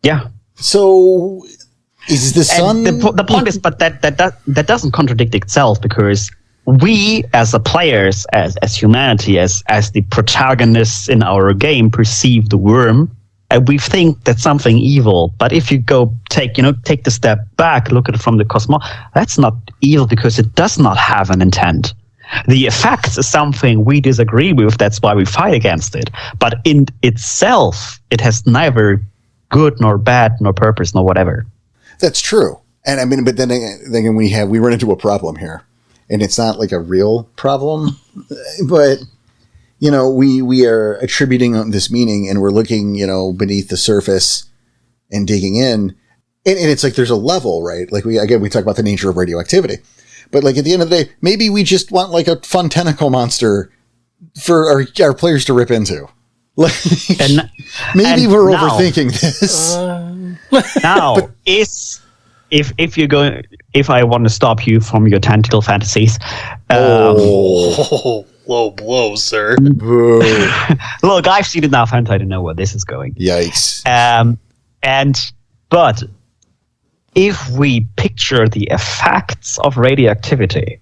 Yeah. So. Is the sun? The point is, but that doesn't contradict itself, because we, as the players, as humanity, as the protagonists in our game, perceive the worm, and we think that's something evil. But if you go take the step back, look at it from the cosmos, that's not evil because it does not have an intent. The effects is something we disagree with. That's why we fight against it. But in itself, it has neither good nor bad nor purpose nor whatever. That's true. And I mean, but then again, we run into a problem here, and it's not like a real problem, but we are attributing this meaning, and we're looking, beneath the surface and digging in, and it's like there's a level, right? Like we talk about the nature of radioactivity, but like at the end of the day, maybe we just want like a fun tentacle monster for our players to rip into. Like, maybe we're overthinking this. Now, if I want to stop you from your tentacle fantasies, low blow, sir. Look, I've seen enough hentai to know where this is going. Yikes! But if we picture the effects of radioactivity,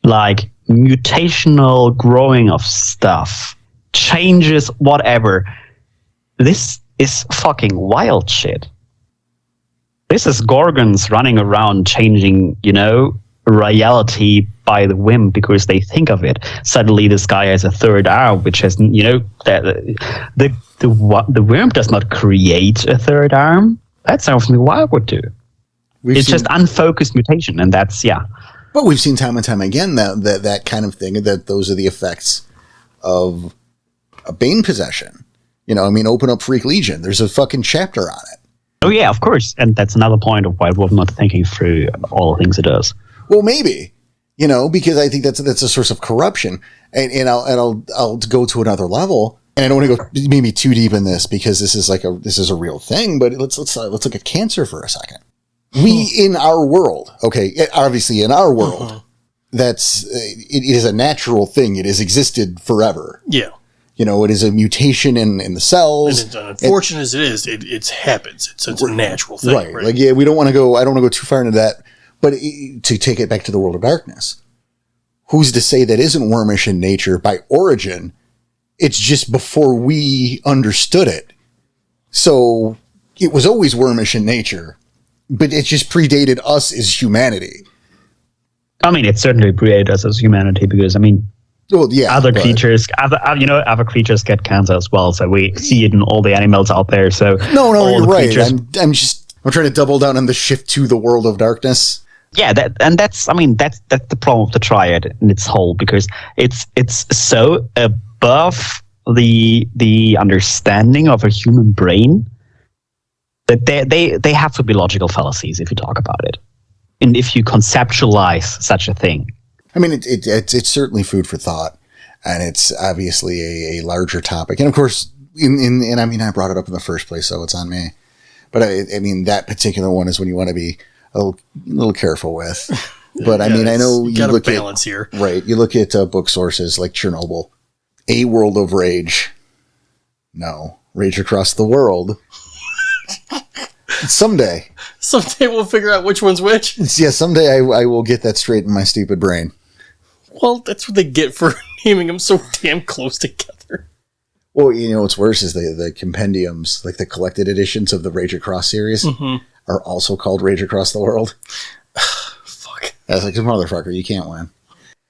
like mutational growing of stuff, changes, whatever, this is fucking wild shit. This is Gorgons running around changing, reality by the whim because they think of it. Suddenly this guy has a third arm, which has, the worm does not create a third arm. That's something the wild would do. It's just unfocused mutation, and that's, yeah. But we've seen time and time again that kind of thing, that those are the effects of a Bane possession. Open up Freak Legion. There's a fucking chapter on it. Oh yeah, of course, and that's another point of why we're not thinking through all the things it does. Well, maybe, because I think that's a source of corruption, and I'll go to another level, and I don't want to go maybe too deep in this because this is a real thing. But let's look at cancer for a second. We in our world, okay, obviously in our world, it is a natural thing. It has existed forever. Yeah. It is a mutation in the cells. And unfortunate as it is, it happens. It's a natural thing. Right. Like, yeah, I don't want to go too far into that. But to take it back to the world of darkness, who's to say that isn't wormish in nature by origin? It's just before we understood it. So it was always wormish in nature, but it just predated us as humanity. I mean, it certainly predated us as humanity because, well, yeah, other creatures get cancer as well. So we see it in all the animals out there. So no, you're right. I'm trying to double down on the shift to the world of darkness. Yeah, that's the problem of the triad in its whole, because it's so above the understanding of a human brain that they have to be logical fallacies if you talk about it, and if you conceptualize such a thing. I mean, it's certainly food for thought, and it's obviously a larger topic. And of course, I brought it up in the first place, so it's on me. But I mean, that particular one is when you want to be a little careful with. But I mean, I know you look at balance here, right? You look at book sources like Chernobyl, A World of Rage, No. Rage Across the World. Someday. Someday we'll figure out which one's which. Yeah, someday I will get that straight in my stupid brain. Well, that's what they get for naming them so damn close together. Well, you know what's worse is the compendiums, like the collected editions of the Rage Across series, are also called Rage Across the World. Fuck. I was like, motherfucker, you can't win.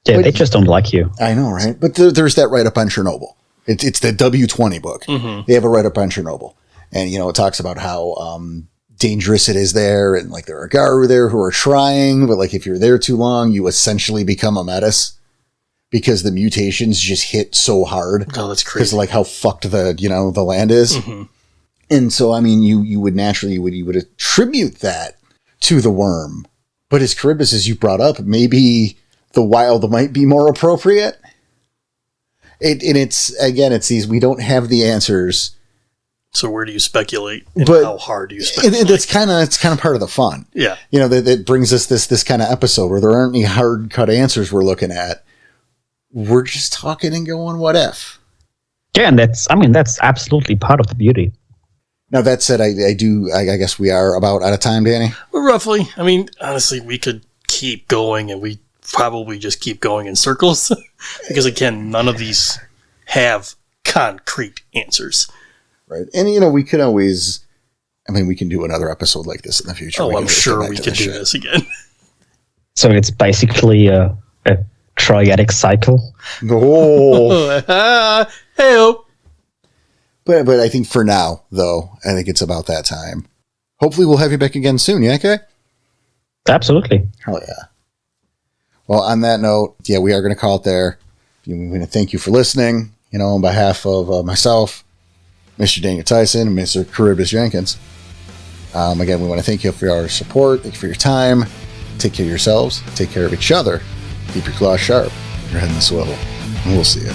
Yeah, But- they just don't like you. I know, right? But there's that write-up on Chernobyl. It's the W20 book. They have a write-up on Chernobyl. And, you know, it talks about how dangerous it is there. And, like, there are Garu there who are trying. But, like, if you're there too long, you essentially become a menace. Because the mutations just hit so hard. Oh, that's crazy. Because of, like, how fucked the land is. And so, I mean, you would naturally, you would attribute that to the worm. But as Karybdhus, as you brought up, maybe the wild might be more appropriate. It's these, we don't have the answers. So where do you speculate? And But- how hard do you speculate? It's kind of part of the fun. Yeah. You know, that brings us this kind of episode where there aren't any hard cut answers we're looking at. We're just talking and going, what if? Yeah, and that's absolutely part of the beauty. Now, that said, I guess we are about out of time, Danny. Well, roughly. I mean, honestly, we could keep going, and we probably just keep going in circles. Because, again, none of these have concrete answers. Right. And, you know, we could always, I mean, we can do another episode like this in the future. Oh, I'm just sure go back we to could this do shit. this again. So it's basically a triadic cycle. Oh. Hey-oh. But I think for now, though, I think it's about that time. Hopefully we'll have you back again soon, yeah, okay? Absolutely. Hell yeah. Well, on that note, yeah, we are going to call it there. I'm going to thank you for listening, you know, on behalf of myself, Mr. Daniel Tyson, and Mr. Karybdhus Jenkins. Again, we want to thank you for your support. Thank you for your time. Take care of yourselves. Take care of each other. Keep your claws sharp. Your head in the swivel. And we'll see you.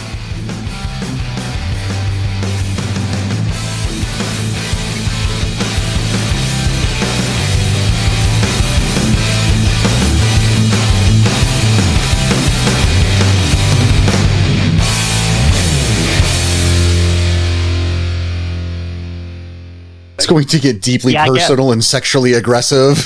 It's going to get deeply Yeah, personal and sexually aggressive.